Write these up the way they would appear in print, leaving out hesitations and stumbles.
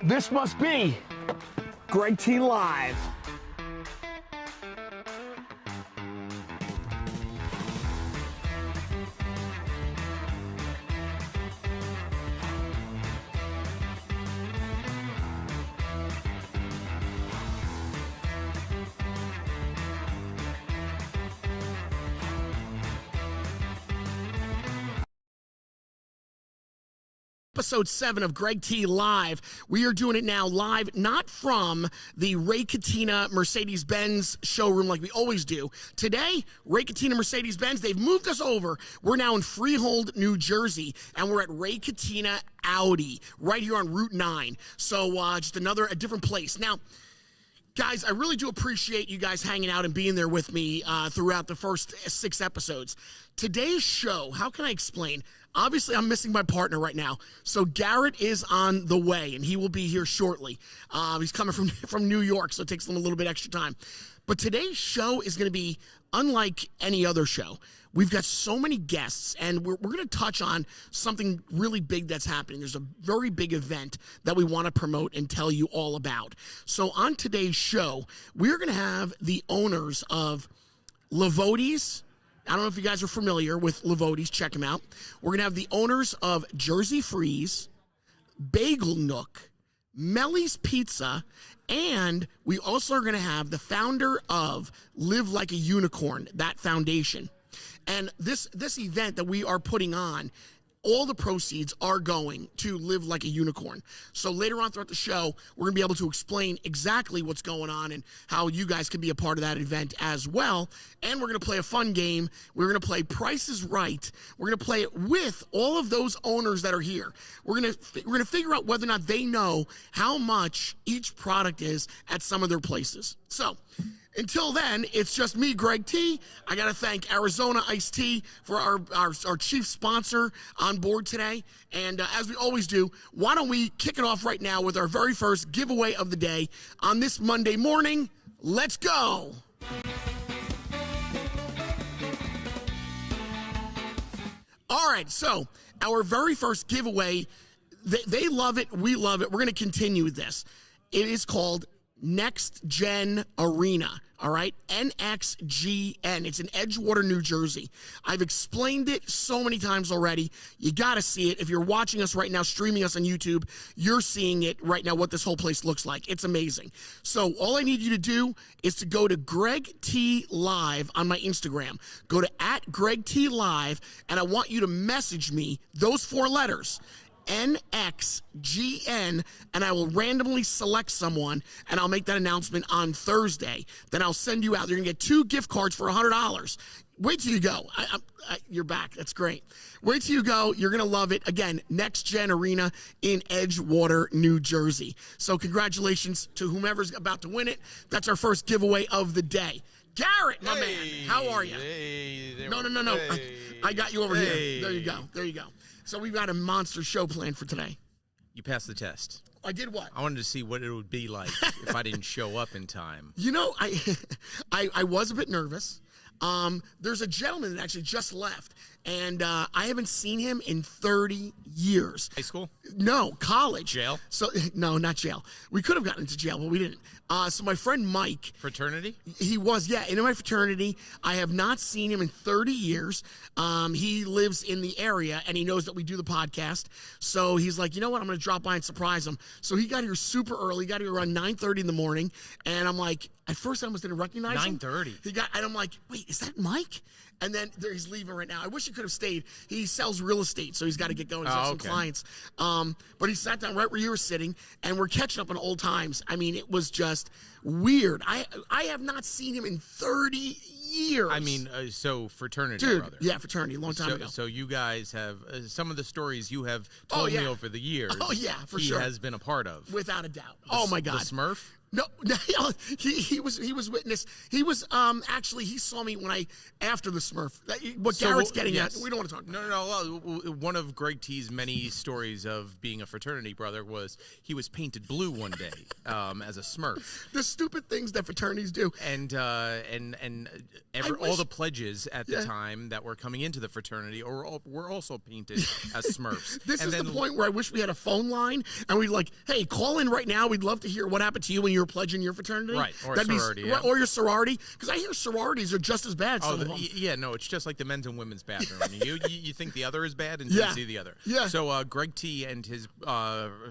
This must be Greg T Live. Episode 7 of Greg T Live. We are doing it now live, not from the Ray Catena Mercedes-Benz showroom like we always do. Today, Ray Catena Mercedes-Benz, they've moved us over. We're now in Freehold, New Jersey, and we're at Ray Catena Audi right here on Route 9. So just a different place. Now, guys, I really do appreciate you guys hanging out and being there with me throughout the first 6 episodes. Today's show, how can I explain? Obviously, I'm missing my partner right now. So Garrett is on the way, and he will be here shortly. He's coming from New York, so it takes him a little bit extra time. But today's show is going to be unlike any other show. We've got so many guests, and we're going to touch on something really big that's happening. There's a very big event that we want to promote and tell you all about. So on today's show, we're going to have the owners of Livoti's. I don't know if you guys are familiar with Livoti's. Check them out. We're going to have the owners of Jersey Freeze, Bagel Nook, Meli's Pizza, and we also are going to have the founder of Liv Like a Unicorn, that foundation. And this event that we are putting on, all the proceeds are going to Live Like a Unicorn. So later on throughout the show, we're going to be able to explain exactly what's going on and how you guys can be a part of that event as well. And we're going to play a fun game. We're going to play Price is Right. We're going to play it with all of those owners that are here. We're going to figure out whether or not they know how much each product is at some of their places. So until then, it's just me, Greg T. I got to thank Arizona Iced Tea for our chief sponsor on board today. And as we always do, why don't we kick it off right now with our very first giveaway of the day on this Monday morning. Let's go. All right, so our very first giveaway, they love it, we love it. We're going to continue with this. It is called Next Gen Arena, all right? NXGN. It's in Edgewater, New Jersey. I've explained it so many times already. You got to see it. If you're watching us right now, streaming us on YouTube, you're seeing it right now, what this whole place looks like. It's amazing. So all I need you to do is to go to Greg T Live on my Instagram. Go to @GregTLive, and I want you to message me those 4 letters. NXGN, and I will randomly select someone, and I'll make that announcement on Thursday. Then I'll send you out. You're going to get 2 gift cards for $100. Wait till you go. You're back. That's great. Wait till you go. You're going to love it. Again, Next Gen Arena in Edgewater, New Jersey. So congratulations to whomever's about to win it. That's our first giveaway of the day. Garrett, my man, how are you? No. Hey. I got you over here. There you go. There you go. So we've got a monster show planned for today. You passed the test. I did what? I wanted to see what it would be like if I didn't show up in time. You know, I was a bit nervous. There's a gentleman that actually just left, and I haven't seen him in 30 years. High school? No, college. Jail? So no, not jail. We could have gotten into jail, but we didn't. So my friend Mike. Fraternity? He was, yeah, in my fraternity. I have not seen him in 30 years. He lives in the area, and he knows that we do the podcast. So he's like, you know what? I'm going to drop by and surprise him. So he got here super early. He got here around 9:30 in the morning, and I'm like, at first I almost didn't recognize him. 9:30. And I'm like, wait, is that Mike? And then he's leaving right now. I wish he could have stayed. He sells real estate, so he's got to get going. He's got some clients. But he sat down right where you were sitting, and we're catching up on old times. I mean, it was just weird. I have not seen him in 30 years. I mean, so fraternity, dude, brother. Yeah, fraternity, a long time ago. So you guys have some of the stories you have told me over the years. Oh, yeah, for sure. He has been a part of. Without a doubt. Oh, my God. The Smurf? No, he was witness. He was actually he saw me when after the Smurf. What Garrett's getting at, we don't want to talk about. No. One of Greg T's many stories of being a fraternity brother was he was painted blue one day as a Smurf. The stupid things that fraternities do. And all the pledges at the time that were coming into the fraternity were also painted as Smurfs. This is the point where I wish we had a phone line and we'd like, hey, call in right now. We'd love to hear what happened to you when you were pledging your fraternity. Right, or sorority. Or your sorority. Because I hear sororities are just as bad. No, it's just like the men's and women's bathroom. you think the other is bad until you see the other. Yeah. So Greg T and his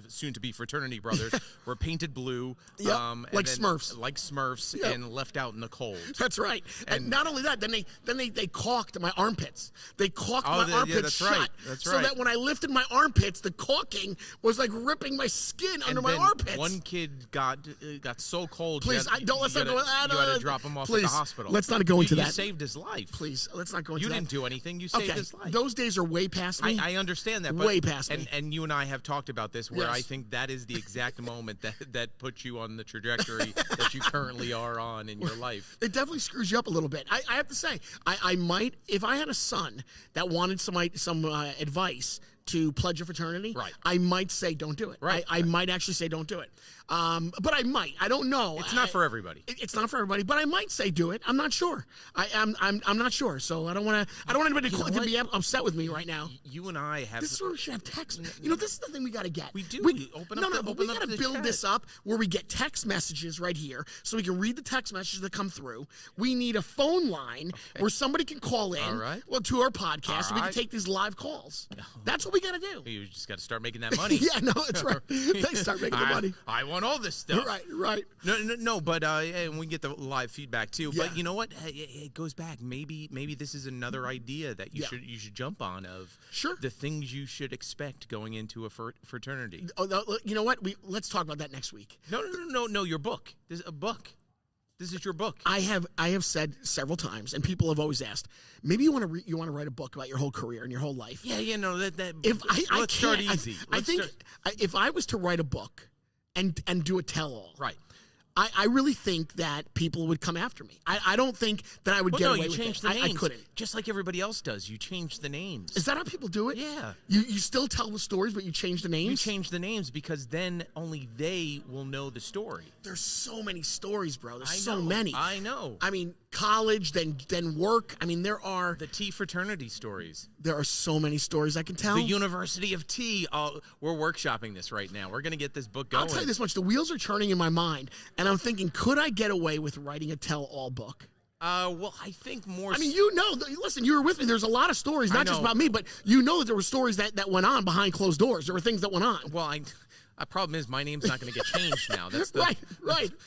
soon-to-be fraternity brothers were painted blue. Like Smurfs. Like Smurfs and left out in the cold. That's right. And not only that, then they caulked my armpits. They caulked my armpits shut. Right. That's right. So that when I lifted my armpits, the caulking was like ripping my skin under my armpits. One kid got so cold. Please, let's not go. You had to drop him off at the hospital. Let's not go into that. You saved his life. Please, let's not go into that. You didn't do anything. You saved his life. Those days are way past me. I understand that. But, way past me. And you and I have talked about this, where I think that is the exact moment that puts you on the trajectory that you currently are on in your life. It definitely screws you up a little bit. I have to say, I might, if I had a son that wanted some advice to pledge a fraternity, I might say don't do it. I might actually say don't do it. But I might. I don't know. It's not for everybody. It's not for everybody. But I might say do it. I'm not sure. I'm not sure. So I don't want anybody to be upset with me right now. You and I have. This is where we should have text. This is the thing we got to get. We do. We got to build this up where we get text messages right here, so we can read the text messages that come through. We need a phone line where somebody can call in. To our podcast, so we can take these live calls. That's what we got to do. You just got to start making that money. Yeah, no, that's right. They start making the money. I want all this stuff. Right. No, but and we get the live feedback too. Yeah. But you know what? It goes back. Maybe this is another idea that you should jump on of the things you should expect going into a fraternity. Oh, you know what? Let's talk about that next week. No. Your book. There's a book. This is your book. I have said several times, and people have always asked, maybe you want to write a book about your whole career and your whole life. Yeah. No, that. Let's start easy. I think if I was to write a book and do a tell-all, right. I really think that people would come after me. I don't think that I would get away with it. The names. I couldn't. Just like everybody else does. You change the names. Is that how people do it? Yeah. You still tell the stories, but you change the names? You change the names because then only they will know the story. There's so many stories, bro. There's so many. I know. I mean, college, then work. I mean, there are... The T fraternity stories. There are so many stories I can tell. The University of T. We're workshopping this right now. We're going to get this book going. I'll tell you this much. The wheels are turning in my mind, and I'm thinking, could I get away with writing a tell-all book? Well, I think more... I mean, listen, you were with me. There's a lot of stories, not just about me, but that there were stories that went on behind closed doors. There were things that went on. Well, the problem is my name's not going to get changed now. That's right.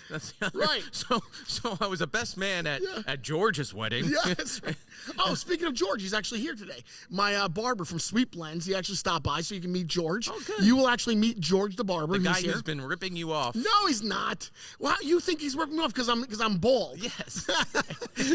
That's right. So I was a best man at George's wedding. Yeah, that's right. Oh, speaking of George, he's actually here today. My barber from Sweet Blends, he actually stopped by so you can meet George. Oh, good. You will actually meet George the barber. The guy who's been ripping you off. No, he's not. Well, you think he's ripping me off because I'm bald? Yes.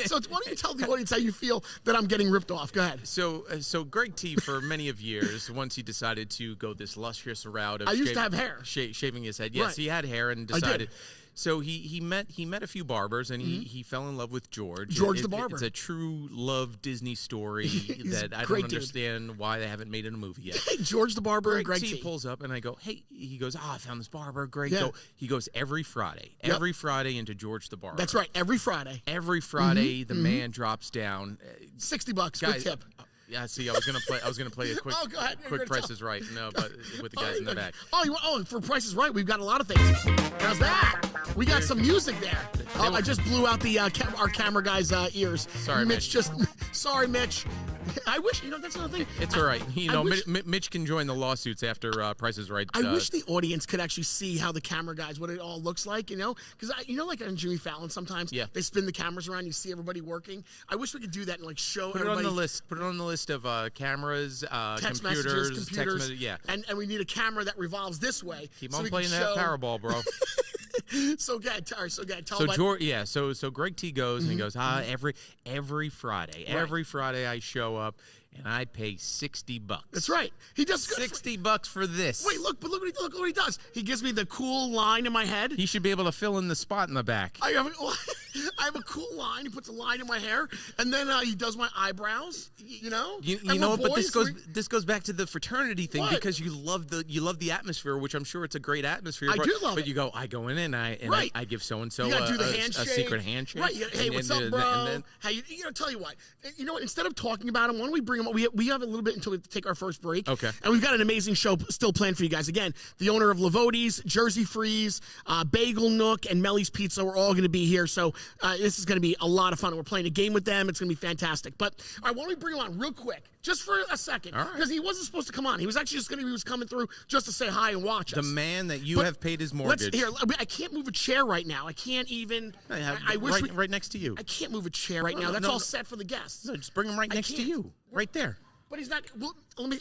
So why don't you tell the audience how you feel that I'm getting ripped off? Go ahead. So Greg T, for many of years, once he decided to go this luscious route of I used to have hair. Shaving his head. Yes, he had hair and decided. So he met a few barbers and he fell in love with George. George the barber. It's a true love Disney story that I don't understand why they haven't made it a movie yet. George the barber and Greg T pulls up and I go, hey, he goes, I found this barber, great. Yeah. He goes every Friday Friday into George the barber. That's right, every Friday. Every Friday the man drops down $60, guys, good tip. Yeah, see, I was gonna play a quick, go ahead. quick Price is Right. No, but with the guys in the back. For Price is Right, we've got a lot of things. How's that? We got some music there. I just blew out the our camera guy's ears. Sorry, Mitch. Sorry, Mitch. I wish, that's another thing. It's all right. Mitch can join the lawsuits after Price is Right. I wish the audience could actually see how the camera guys, what it all looks like, because like on Jimmy Fallon sometimes, they spin the cameras around, you see everybody working. I wish we could do that and show everybody. Put it on the list of cameras, text computers, messages, and we need a camera that revolves this way. Keep on playing that Powerball, bro. So So Greg T goes and he goes, every Friday. Every Friday I show up and I pay $60. That's right. He does $60 for this. Wait, look what he does. He gives me the cool line in my head. He should be able to fill in the spot in the back. I have a cool line. He puts a line in my hair, and then he does my eyebrows. You know, but this goes back to the fraternity thing because you love the atmosphere, which I'm sure it's a great atmosphere. I do love it. But I go in and I give so and so a secret handshake. Right. Hey, what's up, bro? And then, hey, tell you what. You know what? Instead of talking about him, why don't we bring him up? We have a little bit until we have to take our first break. Okay. And we've got an amazing show still planned for you guys. Again, the owner of Livoti's, Jersey Freeze, Bagel Nook, and Meli's Pizza. We're all going to be here. So this is going to be a lot of fun. We're playing a game with them. It's going to be fantastic. But all right, why don't we bring him on real quick, just for a second, because he wasn't supposed to come on. He was actually he was coming through just to say hi and watch us. The man that you have paid his mortgage. I can't move a chair right now. I can't even. I wish right next to you. I can't move a chair right now. That's all set for the guests. No, just bring him right next to you, right there. But he's not. Well,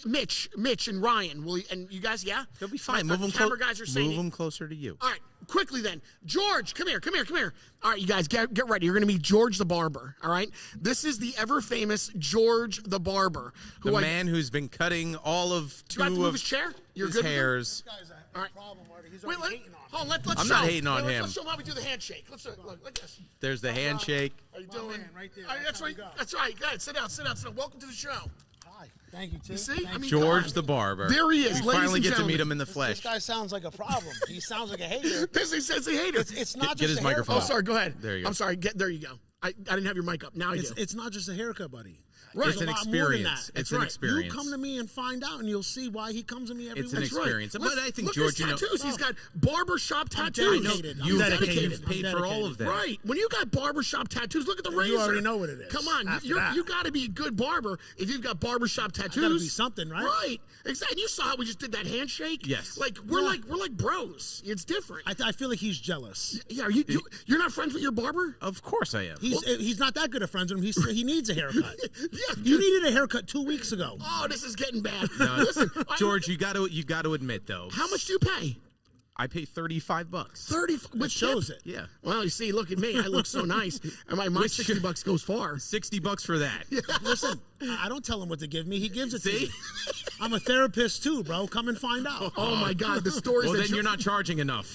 Mitch, and Ryan. And you guys, yeah, he'll be fine. Move him closer to you. All right, quickly then. George, come here. All right, you guys, get ready. You're going to meet George the Barber. All right, this is the ever famous George the Barber, the man who's been cutting all of two of his chair. His hairs. This guy's a problem, Marty. He's Wait, hating on me. let's I'm show. not hating on him. Let's show him how we do the handshake. Look at this. There's the handshake. How you doing? Right there. That's right. That's right. Go ahead. Sit down. Welcome to the show. Hi. Thank you, Tim. You see? George the Barber. There he is. We finally get to meet gentlemen. him in the flesh. This guy sounds like a problem. He sounds like a hater. He says a hater. It's not Get just his a microphone. Oh, haircut. sorry. Go ahead. There you go. I'm sorry. There you go. I didn't have your mic up. Now I do. It's not just a haircut, buddy. Right. It's an experience. It's an experience. You come to me and find out, and you'll see why he comes to me every week. It's an experience. Right. But I think, look George, at his tattoos. He's got barbershop tattoos. You've paid for all of them. Right. When you got barbershop tattoos, look at the razor. You already know what it is. Come on. You got to be a good barber if you've got barbershop tattoos. Got to be something, right? Right. Exactly. And you saw how we just did that handshake. Yes. Like we're like bros. It's different. I feel like he's jealous. Yeah. You're not friends with your barber? Of course I am. He's not that good of friends with him. He needs a haircut. Yeah. You needed a haircut 2 weeks ago. Oh, this is getting bad. No, Listen, George, you got to admit though. How much do you pay? I pay $35. 30. Which shows it. Yeah. Well, you see, look at me. I look so nice. And my $60 goes far. $60 for that. Yeah. Listen, I don't tell him what to give me. He gives it to me. I'm a therapist too, bro. Come and find out. Oh my God, the stories. Well, then you're not charging enough.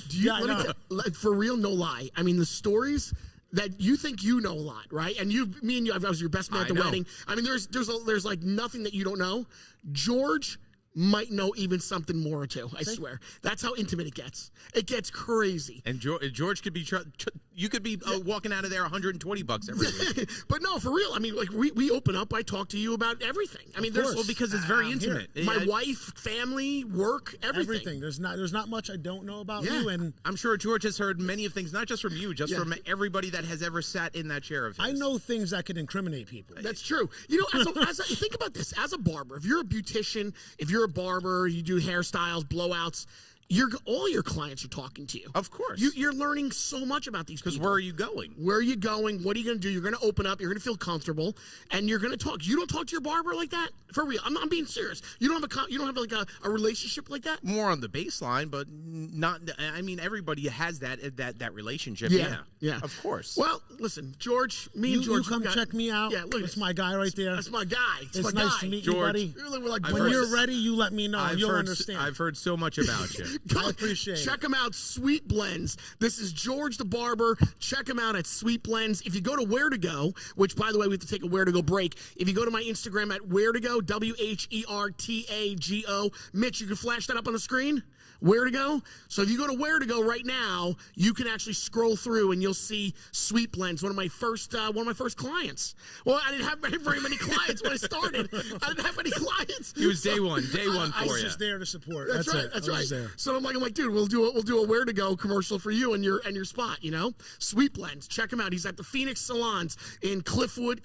For real, no lie. I mean, the stories that you think you know a lot, right? And me and you, I was your best man at the wedding. I mean, there's like nothing that you don't know. George might know even something more or two. I swear. That's how intimate it gets. It gets crazy. And George could be you could be walking out of there $120 every week. But no, for real. I mean, like we open up. I talk to you about everything. I mean, because it's very intimate. My wife, family, work, everything. There's not much I don't know about you, and I'm sure George has heard many of things, not just from you, just from everybody that has ever sat in that chair of his. I know things that could incriminate people. That's true. You know, think about this. As a barber, if you're a beautician, if you're a barber, you do hairstyles, blowouts. All your clients are talking to you. Of course. You're learning so much about these people. Because where are you going? Where are you going? What are you going to do? You're going to open up. You're going to feel comfortable, and you're going to talk. You don't talk to your barber like that? For real. I'm being serious. You don't have like a relationship like that? More on the baseline, but not. I mean, everybody has that relationship. Yeah. Of course. Well, listen, George. And George. You come check me out. Yeah, look. That's my guy right there. That's my guy. It's nice to meet you, buddy. When you're ready, you let me know. You'll understand. I've heard so much about you. I appreciate it. Check him out, Sweet Blends. This is George the Barber. Check him out at Sweet Blends. If you go to Where to Go, which, by the way, we have to take a Where to Go break. If you go to my Instagram at Where to Go, WHERTAGO. Mitch, you can flash that up on the screen. Where to Go. So if you go to Where to Go right now, you can actually scroll through and you'll see Sweet Blends, one of my first clients. Well, I didn't have very many clients when I started. I didn't have many clients. He was day one for you. I was just there to support. That's right. That's right. So I'm like, dude, we'll do a Where to Go commercial for you and your spot. You know, Sweet Blends. Check him out. He's at the Phoenix Salons in Cliffwood.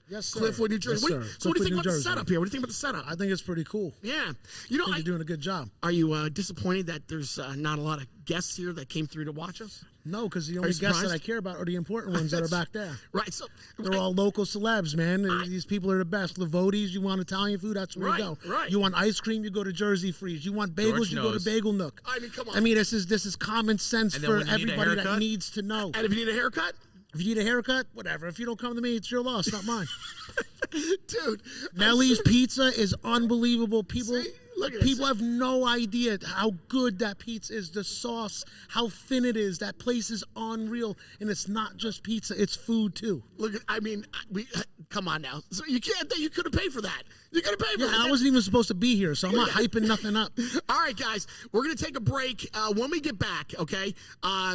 Yes, sir. Cliffwood, New Jersey. Yes, So what do you think about the setup here? What do you think about the setup? I think it's pretty cool. Yeah. You know, I think you're doing a good job. Are you disappointed that there's not a lot of guests here that came through to watch us? No, because the only guests that I care about are the important ones that are back there. Right. So they're all local celebs, man. These people are the best. Livoti's, you want Italian food, that's where you go. Right. You want ice cream, you go to Jersey Freeze. You want bagels, you go to Bagel Nook. I mean, come on. I mean, this is common sense for everybody that needs to know. And if you need a haircut? If you need a haircut, whatever. If you don't come to me, it's your loss, not mine. Dude. Meli's pizza is unbelievable. People have no idea how good that pizza is. The sauce, how thin it is. That place is unreal. And it's not just pizza, it's food too. Look, come on now. So you could have paid for that. You got to pay for that. I wasn't even supposed to be here, so I'm not hyping nothing up. All right, guys, we're going to take a break. When we get back, okay,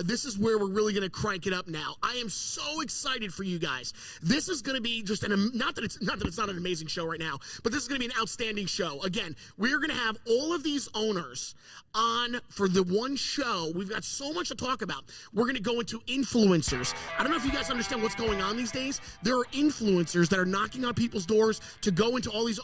this is where we're really going to crank it up now. I am so excited for you guys. This is going to be just not that it's not an amazing show right now, but this is going to be an outstanding show. Again, we're going to have all of these owners on for the one show. We've got so much to talk about. We're going to go into influencers. I don't know if you guys understand what's going on these days. There are influencers that are knocking on people's doors to go into all these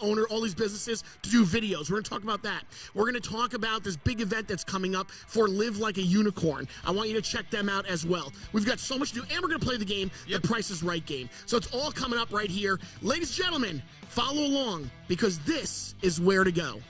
businesses to do videos. We're going to talk about that. We're going to talk about this big event that's coming up for Liv Like a Unicorn. I want you to check them out as well. We've got so much to do, and we're going to play the game, the Price is Right game. So it's all coming up right here. Ladies and gentlemen, follow along because this is where to go.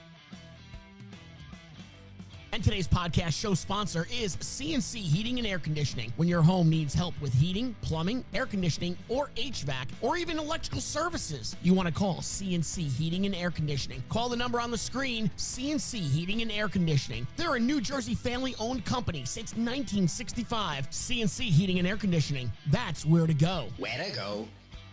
And today's podcast show sponsor is CNC Heating and Air Conditioning. When your home needs help with heating, plumbing, air conditioning, or HVAC, or even electrical services, you want to call CNC Heating and Air Conditioning. Call the number on the screen, CNC Heating and Air Conditioning. They're a New Jersey family-owned company since 1965. CNC Heating and Air Conditioning. That's where to go. Where to go.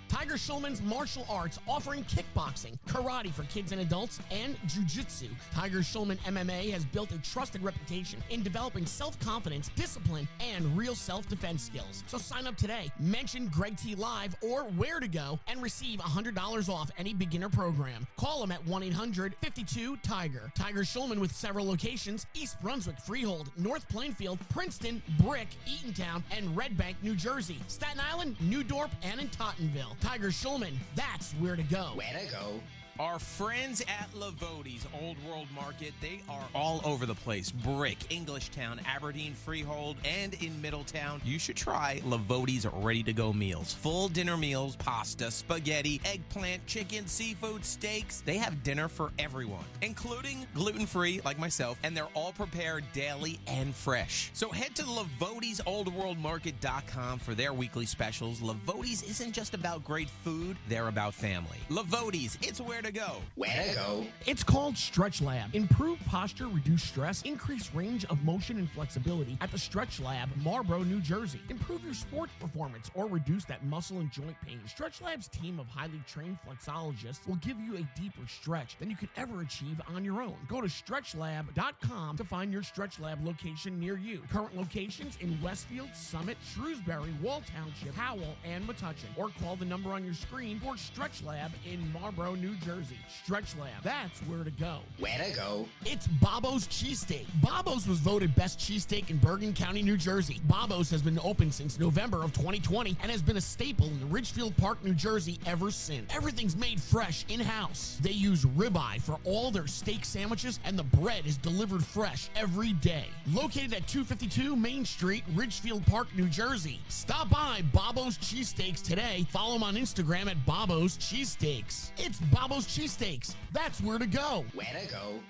Tiger Schulman's Martial Arts offering kickboxing, karate for kids and adults, and jiu-jitsu. Tiger Schulman MMA has built a trusted reputation in developing self-confidence, discipline, and real self-defense skills. So sign up today, mention Greg T Live or Where to Go, and receive $100 off any beginner program. Call them at 1-800-52-TIGER. Tiger Schulman with several locations: East Brunswick, Freehold, North Plainfield, Princeton, Brick, Eatontown, and Red Bank, New Jersey, Staten Island, New Dorp, and in Tottenville. Tiger Schulman, that's where to go. Where to go. Our friends at Livoti's Old World Market, they are all over the place. Brick, Englishtown, Aberdeen, Freehold, and in Middletown. You should try Livoti's ready-to-go meals. Full dinner meals, pasta, spaghetti, eggplant, chicken, seafood, steaks. They have dinner for everyone, including gluten-free like myself, and they're all prepared daily and fresh. So head to Livoti'sOldWorldMarket.com for their weekly specials. Livoti's isn't just about great food, they're about family. Livoti's, it's where to go. Where to go. It's called Stretch Lab. Improve posture, reduce stress, increase range of motion and flexibility at the Stretch Lab, Marlboro, New Jersey. Improve your sports performance or reduce that muscle and joint pain. Stretch Lab's team of highly trained flexologists will give you a deeper stretch than you could ever achieve on your own. Go to stretchlab.com to find your Stretch Lab location near you. Current locations in Westfield, Summit, Shrewsbury, Wall Township, Howell, and Metuchen. Or call the number on your screen for Stretch Lab in Marlboro, New Jersey. Stretch Lab, that's where to go. Where to go. It's Bobo's Cheesesteak. Bobo's was voted best cheesesteak in Bergen County, New Jersey. Bobo's has been open since November of 2020 and has been a staple in Ridgefield Park, New Jersey ever since. Everything's made fresh in-house. They use ribeye for all their steak sandwiches, and the bread is delivered fresh every day. Located at 252 Main Street, Ridgefield Park, New Jersey. Stop by Bobo's Cheesesteaks today. Follow them on Instagram at Bobo's Cheesesteaks. It's Bobo's Cheesesteaks. That's where to go. Where to go.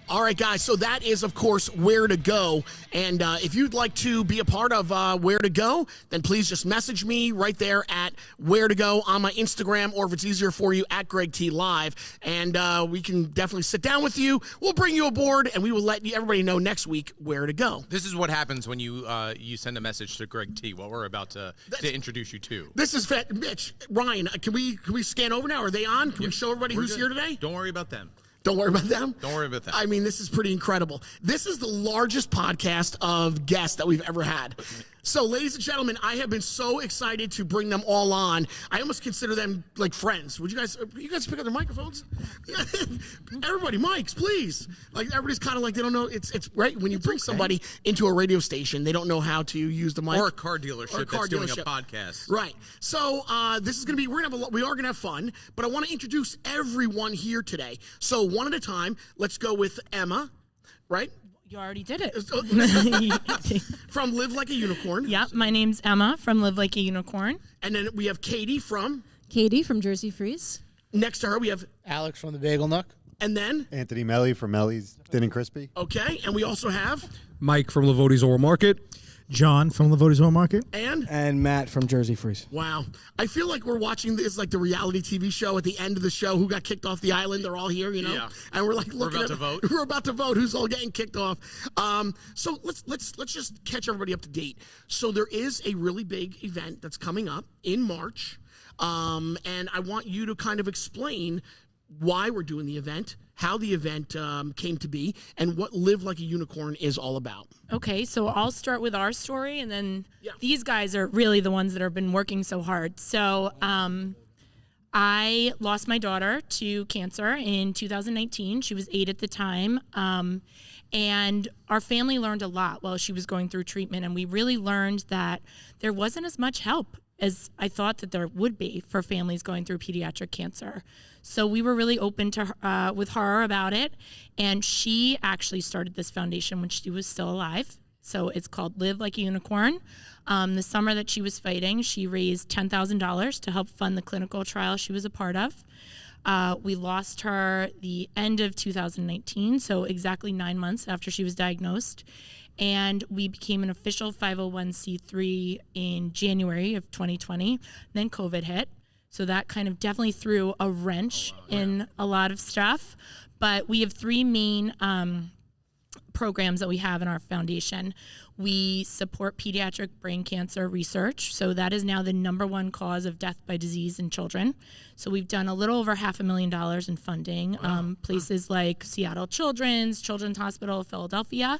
All right, guys, so that is, of course, Where to Go. And if you'd like to be a part of Where to Go, then please just message me right there at Where to Go on my Instagram, or if it's easier for you, at Greg T Live. And we can definitely sit down with you. We'll bring you aboard, and we will let everybody know next week where to go. This is what happens when you send a message to Greg T, what we're about to introduce you to. This is Mitch, Ryan, can we scan over now? Are they on? Can we show everybody who's here today? Don't worry about them. Don't worry about them? Don't worry about them. I mean, this is pretty incredible. This is the largest podcast of guests that we've ever had. So, ladies and gentlemen, I have been so excited to bring them all on. I almost consider them like friends. Would you guys pick up their microphones? Everybody, mics, please. Like, everybody's kind of like, they don't know. It's right. When you bring somebody into a radio station, they don't know how to use the mic. Or a car dealership that's doing a podcast. Right. So, this is going to be, we are going to have fun, but I want to introduce everyone here today. So, one at a time, let's go with Emma, right? You already did it. From Liv Like a Unicorn. Yep, my name's Emma from Liv Like a Unicorn. And then we have Katie from Jersey Freeze. Next to her, we have Alex from the Bagel Nook. And then Anthony Meli from Meli's Thin and Crispy. Okay, and we also have Mike from Livoti's Old Market. John from Livoti's Home Market. And Matt from Jersey Freeze. Wow. I feel like we're watching this like the reality TV show at the end of the show. Who got kicked off the island? They're all here, you know? Yeah. And we're like looking about to vote. We're about to vote who's all getting kicked off. So let's just catch everybody up to date. So there is a really big event that's coming up in March. And I want you to kind of explain why we're doing the event, how the event came to be, and what Live Like a Unicorn is all about. Okay, so I'll start with our story, and then these guys are really the ones that have been working so hard. So I lost my daughter to cancer in 2019. She was 8 at the time. And our family learned a lot while she was going through treatment, and we really learned that there wasn't as much help as I thought that there would be for families going through pediatric cancer. So we were really open to with her about it, and she actually started this foundation when she was still alive. So it's called Live Like a Unicorn. The summer that she was fighting, she raised $10,000 to help fund the clinical trial she was a part of. We lost her the end of 2019, so exactly 9 months after she was diagnosed. And we became an official 501c3 in January of 2020. Then COVID hit. So that kind of definitely threw a wrench in a lot of stuff. But we have 3 main programs that we have in our foundation. We support pediatric brain cancer research. So that is now the #1 cause of death by disease in children. So we've done a little over $500,000 in funding. Places like Seattle Children's Hospital, Philadelphia.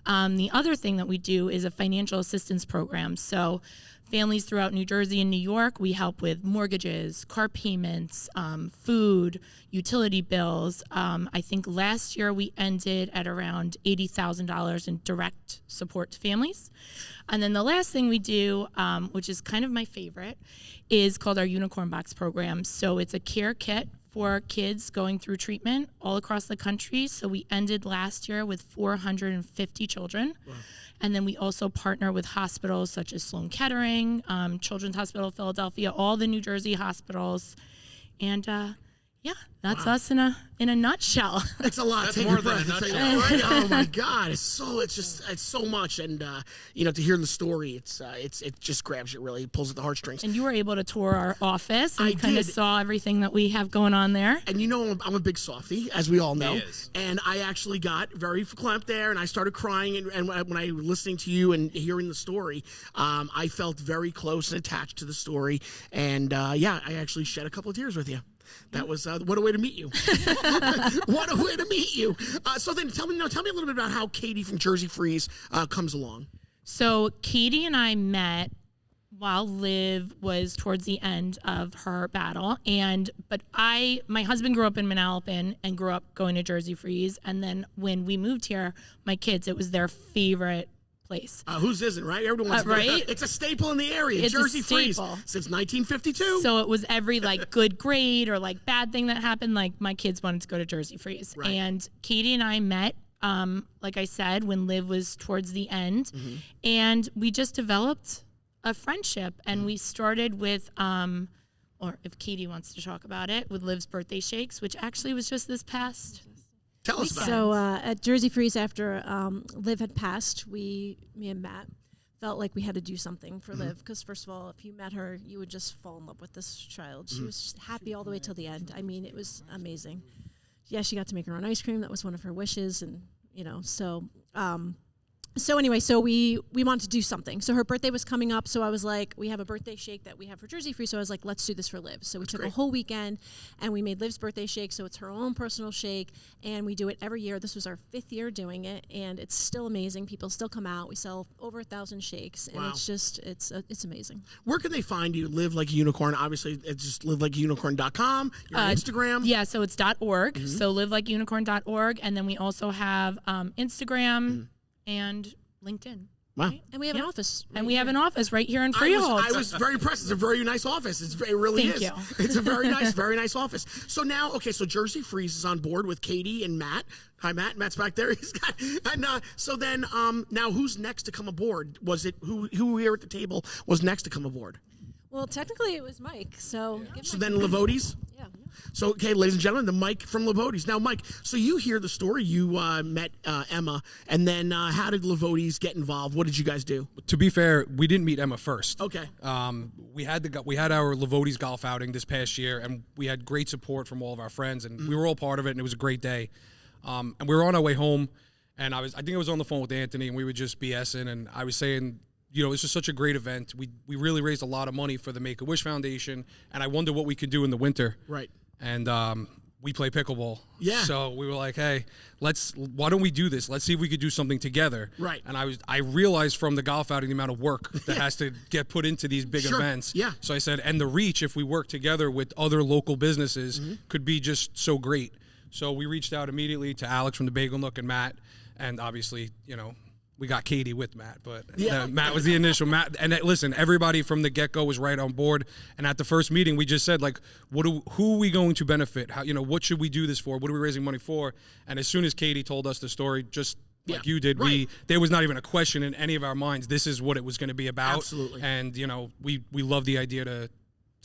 The other thing that we do is a financial assistance program. So families throughout New Jersey and New York, we help with mortgages, car payments, food, utility bills. I think last year we ended at around $80,000 in direct support to families. And then the last thing we do, which is kind of my favorite, is called our Unicorn Box program. So it's a care kit for kids going through treatment all across the country. So we ended last year with 450 children. Wow. And then we also partner with hospitals such as Sloan Kettering, Children's Hospital of Philadelphia, all the New Jersey hospitals. And that's us in a nutshell. It's a lot. That's more than a nutshell. Right? Oh my God, it's so much, and to hear the story, it just grabs you, really pulls at the heartstrings. And you were able to tour our office, and you kind of saw everything that we have going on there. And I'm a big softie, as we all know. And I actually got very verklempt there, and I started crying. And when I was listening to you and hearing the story, I felt very close and attached to the story. And I actually shed a couple of tears with you. That was what a way to meet you. What a way to meet you. So then tell me a little bit about how Katie from Jersey Freeze comes along. So Katie and I met while Liv was towards the end of her battle. But my husband grew up in Manalapan and grew up going to Jersey Freeze. And then when we moved here, my kids, it was their favorite place. Whose isn't, right? Everyone wants to go. Right? It's a staple in the area. It's Jersey a staple. Freeze since 1952. So it was every good grade or bad thing that happened. My kids wanted to go to Jersey Freeze. Right. And Katie and I met, like I said, when Liv was towards the end. Mm-hmm. And we just developed a friendship. And we started with, or if Katie wants to talk about it, with Liv's birthday shakes, which actually was just this past. Tell us about it. So at Jersey Freeze, after Liv had passed, me and Matt felt like we had to do something for Liv. Because first of all, if you met her, you would just fall in love with this child. She was just happy all the way till the end. I mean, it was amazing. Yeah, she got to make her own ice cream. That was one of her wishes. And, So anyway, we wanted to do something. So her birthday was coming up. So I was like, we have a birthday shake that we have for Jersey Free. So I was like, let's do this for Liv. So we took a whole weekend and we made Liv's birthday shake. So it's her own personal shake. And we do it every year. This was our 5th year doing it. And it's still amazing. People still come out. We sell over 1,000 shakes. And it's just, it's amazing. Where can they find you? Live Like a Unicorn. Obviously, it's just livelikeaunicorn.com. Your Instagram. Yeah, so it's .org. So livelikeaunicorn.org. And then we also have Instagram and LinkedIn. Wow. Right? And we have an office. And we have an office right here in Freehold. I was very impressed. It's a very nice office. It really is. Thank you. It's a very nice office. So now, so Jersey Freeze is on board with Katie and Matt. Hi, Matt. Matt's back there. So then, now who's next to come aboard? Was it who here at the table was next to come aboard? Well, technically it was Mike. So then Livoti's? Yeah. So, okay, ladies and gentlemen, the Mike from Livoti's. Now, Mike, so you hear the story. You met Emma, and then how did Livoti's get involved? What did you guys do? To be fair, we didn't meet Emma first. Okay. We had our Livoti's golf outing this past year, and we had great support from all of our friends, and we were all part of it, and it was a great day. And we were on our way home, and I think I was on the phone with Anthony, and we were just BSing, and I was saying, it's just such a great event. We really raised a lot of money for the Make-A-Wish Foundation, and I wonder what we could do in the winter. Right. And we play pickleball. Yeah. So we were like, hey, why don't we do this? Let's see if we could do something together. Right. And I realized from the golf outing the amount of work that has to get put into these big events. Yeah. So I said, and the reach, if we work together with other local businesses, could be just so great. So we reached out immediately to Alex from the Bagel Nook and Matt, and obviously, we got Katie with Matt, but Matt was the initial. And listen, everybody from the get-go was right on board. And at the first meeting, we just said, like, who are we going to benefit? How, what should we do this for? What are we raising money for? And as soon as Katie told us the story, just like you did, there was not even a question in any of our minds. This is what it was going to be about. Absolutely. And, we love the idea to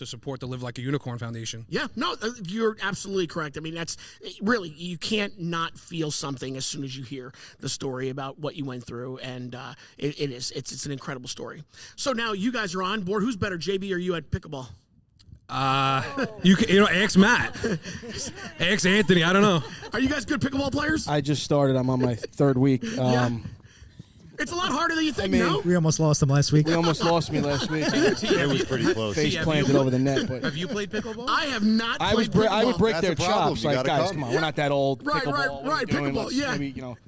support the Liv Like a Unicorn Foundation. Yeah, no, you're absolutely correct. I mean, that's really, you can't not feel something as soon as you hear the story about what you went through, and it's an incredible story. So now you guys are on board. Who's better, JB or you at pickleball? Ask Matt, ask Anthony. I don't know. Are you guys good pickleball players? I just started. I'm on my third week. It's a lot harder than you think, no? We almost lost them last week. We almost lost me last week. It was pretty close. Face planted over the net. But Have you played pickleball? I have not I played pickleball. would break That's their the problem. chops. You Like, gotta guys, come. come on, we're not that old. Right, pickleball, right, what are right, we doing? pickleball, Let's yeah.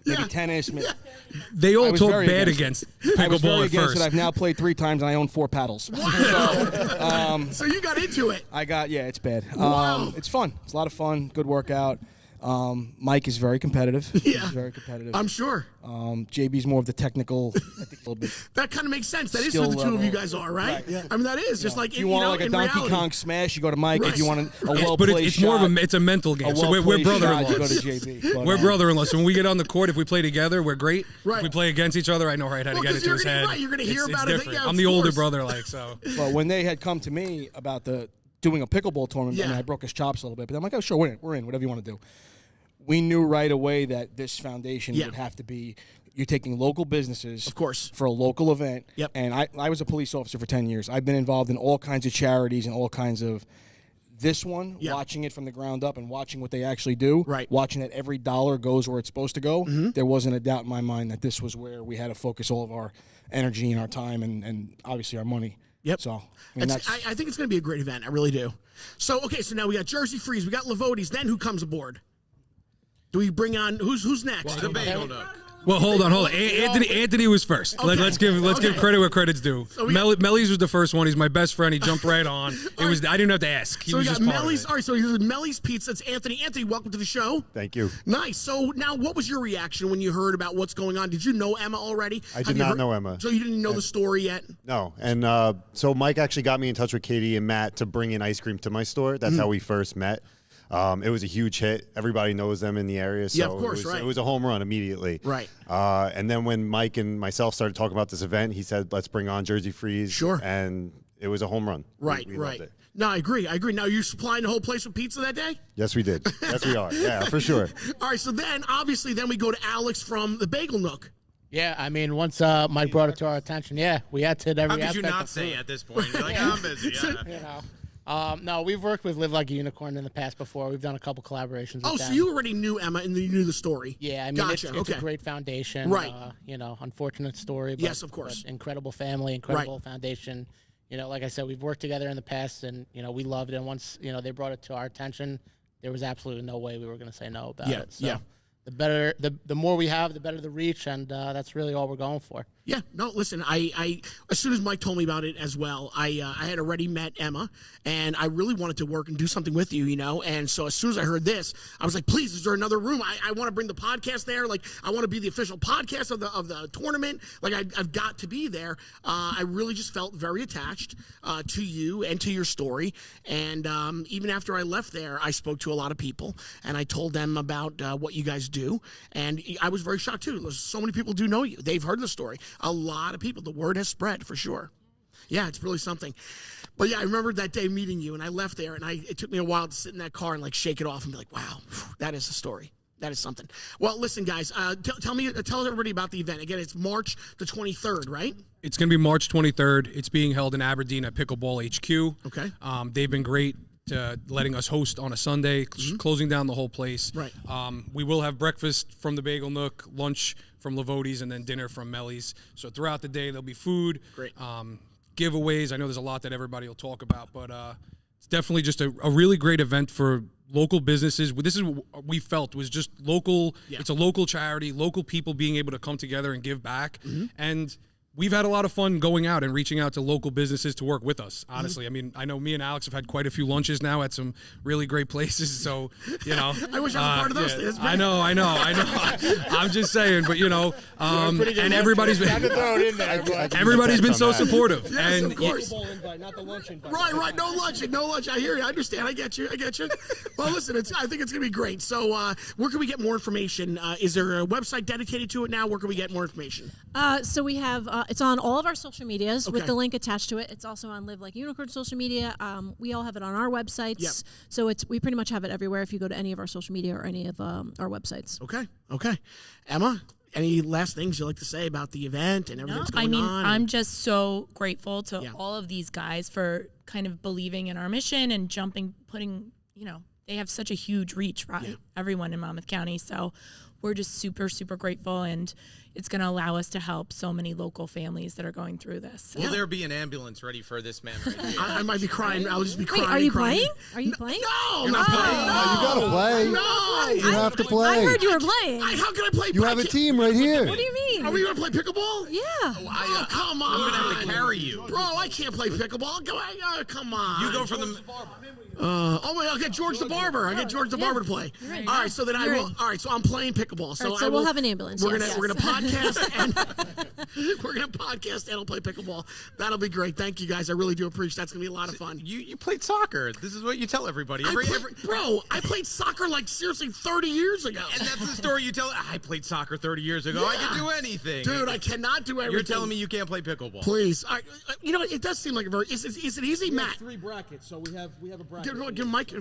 Maybe tennis. They all I was talk very bad against against I was pickleball very at against first. it. I've now played 3 times, and I own 4 paddles. So you got into it. It's bad. Wow. It's fun. It's a lot of fun. Good workout. Mike is very competitive. Yeah. He's very competitive. I'm sure. JB's more of the technical. I think a little bit. That kind of makes sense. That is Skill who the two of you level. guys are, right? Right, yeah. I mean, that is just like, If you want like a in Donkey reality. Kong smash, you go to Mike. Right. If you want a well But played it's shot, more of it's a mental game. So we're well-played shot, you go brother-in-laws. to JB. But, We're brother-in-laws. So when we get on the court, if we play together, we're great. Right. If we play against each other, I know right how to Well, get 'cause into his head. you're gonna hear It's about it, different. yeah, I'm of the older course. brother, so. But when they had come to me about doing a pickleball tournament, and I broke his chops a little bit, but I'm like, oh, sure, we're in, whatever you want to do. We knew right away that this foundation would have to be, you're taking local businesses, Of course. for a local event. Yep. And I was a police officer for 10 years. I've been involved in all kinds of charities and all kinds of this one, watching it from the ground up and watching what they actually do, watching that every dollar goes where it's supposed to go. There wasn't a doubt in my mind that this was where we had to focus all of our energy and our time and obviously our money. Yep. So I think it's going to be a great event. I really do. So, okay, so now we got Jersey Freeze, we got Livoti's. Then who comes aboard? Do we bring on who's next? The Bagel Nook. Well, hold on. Anthony was first. Okay. Let's give credit where credit's due. So Meli's was the first one. He's my best friend. He jumped right on. I didn't have to ask. He So we was got just part of Meli's. it. All right, so here's Meli's Pizza. It's Anthony. Anthony, welcome to the show. Thank you. Nice. So now, what was your reaction when you heard about what's going on? Did you know Emma already? I did not know Emma. So you didn't know the story yet? No. And so Mike actually got me in touch with Katie and Matt to bring in ice cream to my store. That's how we first met. It was a huge hit. Everybody knows them in the area. So Yeah, of course, it was a home run immediately. Right. And then when Mike and myself started talking about this event, he said, let's bring on Jersey Freeze. Sure. And it was a home run. Right, we right. loved it. No, I agree. Now, you're supplying the whole place with pizza that day? Yes, we did. Yes, we are. Yeah, for sure. All right, so then, obviously, we go to Alex from the Bagel Nook. Yeah, I mean, once Mike brought it to our attention, we had to every How could you aspect not of say food. at this point? You're like, I'm busy. No, we've worked with Liv Like a Unicorn in the past before. We've done a couple collaborations with them. So you already knew Emma and you knew the story. Yeah, I mean, Gotcha, it's a great foundation. Right. Unfortunate story. But, Yes, of course. But incredible family, incredible foundation. Like I said, we've worked together in the past, and, we loved it. And once, they brought it to our attention, there was absolutely no way we were going to say no about it. So the better, the more we have, the better the reach, and that's really all we're going for. Yeah, no, listen, I as soon as Mike told me about it as well, I had already met Emma, and I really wanted to work and do something with you, and so as soon as I heard this, I was like, please, is there another room? I want to bring the podcast there, like, I want to be the official podcast of the tournament, like, I've got to be there. I really just felt very attached to you and to your story, and even after I left there, I spoke to a lot of people, and I told them about what you guys do, and I was very shocked, too. So many people do know you. They've heard the story. A lot of people. The word has spread for sure. Yeah, it's really something. But yeah, I remember that day meeting you, and I left there, and it took me a while to sit in that car and like shake it off and be like, wow, that is a story. That is something. Well, listen, guys, tell everybody about the event. Again, it's March the 23rd, right? It's going to be March 23rd. It's being held in Aberdeen at Pickleball HQ. Okay. They've been great letting us host on a Sunday, closing down the whole place. Right. We will have breakfast from the Bagel Nook, lunch from Livoti's, and then dinner from Meli's. So throughout the day, there'll be food. Great. Giveaways. I know there's a lot that everybody will talk about, but it's definitely just a really great event for local businesses. This is what we felt was just local. Yeah. It's a local charity, local people being able to come together and give back. And we've had a lot of fun going out and reaching out to local businesses to work with us, honestly. I mean, I know me and Alex have had quite a few lunches now at some really great places, so, you know. I wish I was part of those things. I know. I'm just saying, but, you know, and everybody's been so supportive. Yes, and of course. not the lunch invite. Right. No lunch. I hear you. I understand. I get you. Well, listen, I think it's going to be great. So where can we get more information? Is there a website dedicated to it now? Where can we get more information? So we have, it's on all of our social medias with the link attached to it. It's also on Liv Like Unicorn social media. We all have it on our websites. Yep. So we pretty much have it everywhere if you go to any of our social media or any of our websites. Okay. Emma, any last things you'd like to say about the event and everything that's going on? I'm just so grateful to all of these guys for kind of believing in our mission and they have such a huge reach, right? Yeah. Everyone in Monmouth County. So we're just super, super grateful, and it's going to allow us to help so many local families that are going through this. Will there be an ambulance ready for this man right here? I might be crying. I'll just be crying. Wait, are you playing? Are you playing? No, I'm not playing. No, you got to play. No. You have to play. I heard you were playing. How can I play? You have a team right here. What do you mean? Are we going to play pickleball? Yeah. Oh, come on. I'm going to have to carry you. Bro, I can't play pickleball. Come on. You go for the... I'll get George the Barber. I get George the Barber to play. Right. All right, so then All right, so I'm playing pickleball. So, we'll have an ambulance. We're gonna podcast and I'll play pickleball. That'll be great. Thank you guys. I really do appreciate. That's gonna be a lot of fun. You played soccer. This is what you tell everybody. Bro, I played soccer like seriously 30 years ago. And that's the story you tell. I played soccer 30 years ago. I can do anything. Dude, I cannot do everything. You're telling me you can't play pickleball? Please. It does seem like a very. Is it easy, Matt? 3 brackets, so we have a bracket. Give Mike.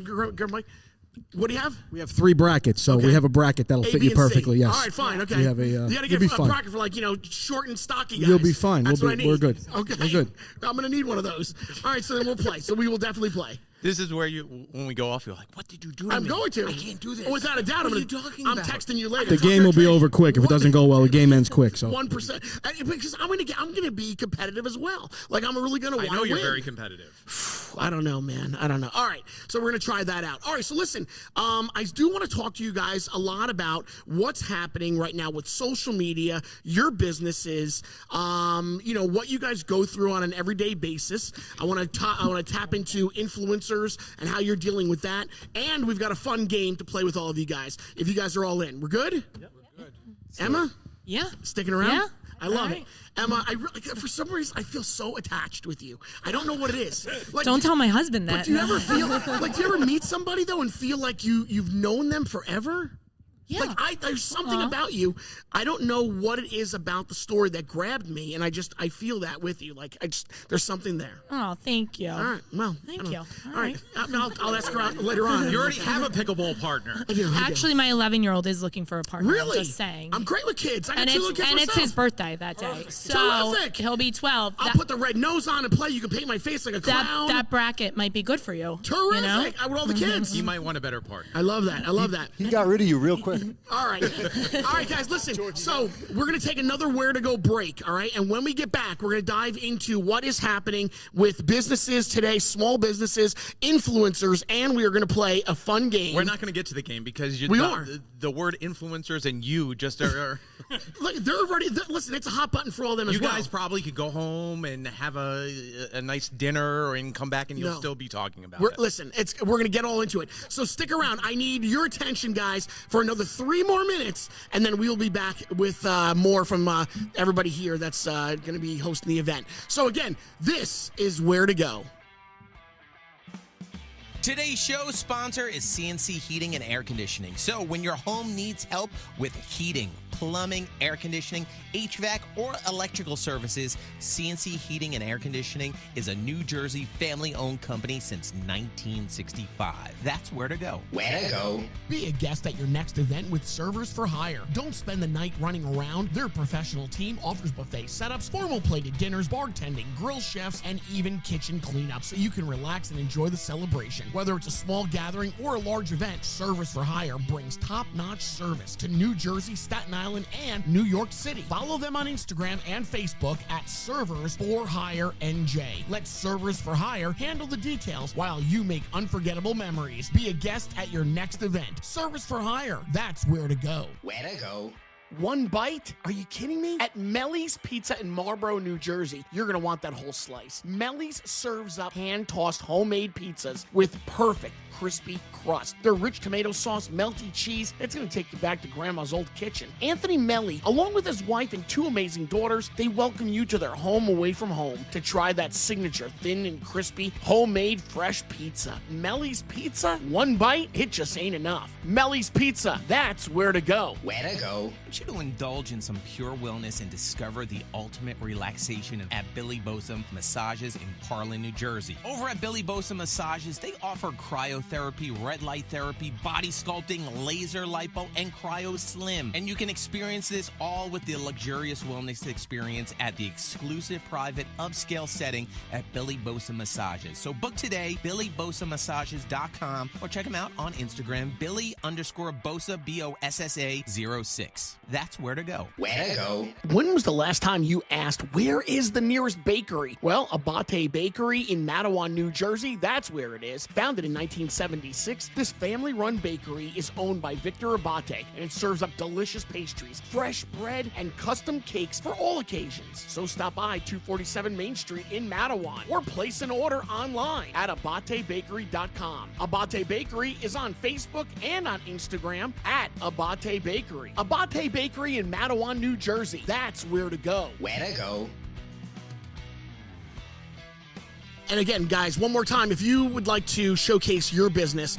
What do you have? We have 3 brackets, so we have a bracket that'll fit you perfectly. Yes. All right, fine. Okay. We have you gotta get a bracket for short and stocky guys. You'll be fine. That's what I need. We're good. Okay. We're good. I'm gonna need one of those. All right, so then we'll play. So we will definitely play. This is where when we go off, you're like, what did you do to I'm me? going to. I can't do this. Without a doubt. What are you talking I'm about? texting you later. The game will be over quick. If it doesn't go well, the game ends quick. So 1%. Because I'm gonna be competitive as well. Like I'm really gonna want to win. I know you're very competitive. I don't know, man. I don't know. All right, so we're gonna try that out. All right, so listen, I do want to talk to you guys a lot about what's happening right now with social media, your businesses, what you guys go through on an everyday basis. I want to tap into influencers and how you're dealing with that, and we've got a fun game to play with all of you guys. If you guys are all in, we're good. Yep, we're good. Emma, yeah, sticking around. Yeah. I love it. Emma, for some reason, I feel so attached with you. I don't know what it is. Like, don't tell my husband that. But do you ever feel like, do you ever meet somebody though and feel like you've known them forever? Yeah. Like there's something about you. I don't know what it is about the story that grabbed me, and I feel that with you. Like there's something there. Oh, thank you. All right. Well, thank you. All right. I'll ask her out later on. You already have a pickleball partner. I do. Actually, my 11-year-old is looking for a partner. Really? I'm just saying. I'm great with kids. I got and 2 little kids it's his birthday that day. Perfect. So terrific. He'll be 12. I'll put the red nose on and play. You can paint my face like a clown. That bracket might be good for you. Terrific. You know? I with all the kids. You might want a better partner. I love that. He got rid of you real quick. All right. All right, guys, listen. So we're going to take another Where to Go break, all right? And when we get back, we're going to dive into what is happening with businesses today, small businesses, influencers, and we are going to play a fun game. We're not going to get to the game because the word influencers and you just are... Look, they're already... Listen, it's a hot button for all of them as well. You guys probably could go home and have a nice dinner and come back and you'll still be talking about it. Listen, we're going to get all into it. So stick around. I need your attention, guys, for another 3 more minutes. And then we'll be back with more from everybody here that's going to be hosting the event. So again, this is Where to Go. Today's show sponsor is CNC Heating and Air Conditioning. So when your home needs help with heating, plumbing, air conditioning, HVAC, or electrical services, CNC Heating and Air Conditioning is a New Jersey family-owned company since 1965. That's where to go. Where to go? Be a guest at your next event with Servers for Hire. Don't spend the night running around. Their professional team offers buffet setups, formal plated dinners, bartending, grill chefs, and even kitchen cleanup so you can relax and enjoy the celebration. Whether it's a small gathering or a large event, Servers for Hire brings top-notch service to New Jersey, Staten Island, and New York City. Follow them on Instagram and Facebook at Servers for Hire NJ. Let Servers for Hire handle the details while you make unforgettable memories. Be a guest at your next event. Servers for Hire. That's where to go. Where to go? One bite? Are you kidding me? At Meli's Pizza in Marlboro, New Jersey, you're going to want that whole slice. Meli's serves up hand-tossed homemade pizzas with perfect crispy crust. Their rich tomato sauce, melty cheese, it's going to take you back to Grandma's old kitchen. Anthony Meli, along with his wife and 2 amazing daughters, they welcome you to their home away from home to try that signature thin and crispy, homemade fresh pizza. Meli's Pizza? One bite? It just ain't enough. Meli's Pizza, that's where to go. Where to go? I want you to indulge in some pure wellness and discover the ultimate relaxation at Billy Bosa Massages in Parlin, New Jersey. Over at Billy Bosa Massages, they offer cryotherapy, red light therapy, body sculpting, laser lipo, and cryo slim. And you can experience this all with the luxurious wellness experience at the exclusive private upscale setting at Billy Bosa Massages. So book today, BillyBosaMassages.com, or check them out on Instagram, Billy_Bosa, BOSSA 06. That's where to go. Where to go? When was the last time you asked, where is the nearest bakery? Well, Abate Bakery in Matawan, New Jersey, that's where it is. Founded in 1976, this family-run bakery is owned by Victor Abate, and it serves up delicious pastries, fresh bread, and custom cakes for all occasions. So stop by 247 Main Street in Matawan, or place an order online at abatebakery.com. Abate Bakery is on Facebook and on Instagram at Abate Bakery. Abate Bakery in Matawan, New Jersey. That's where to go. Where to go? And again, guys, one more time, if you would like to showcase your business,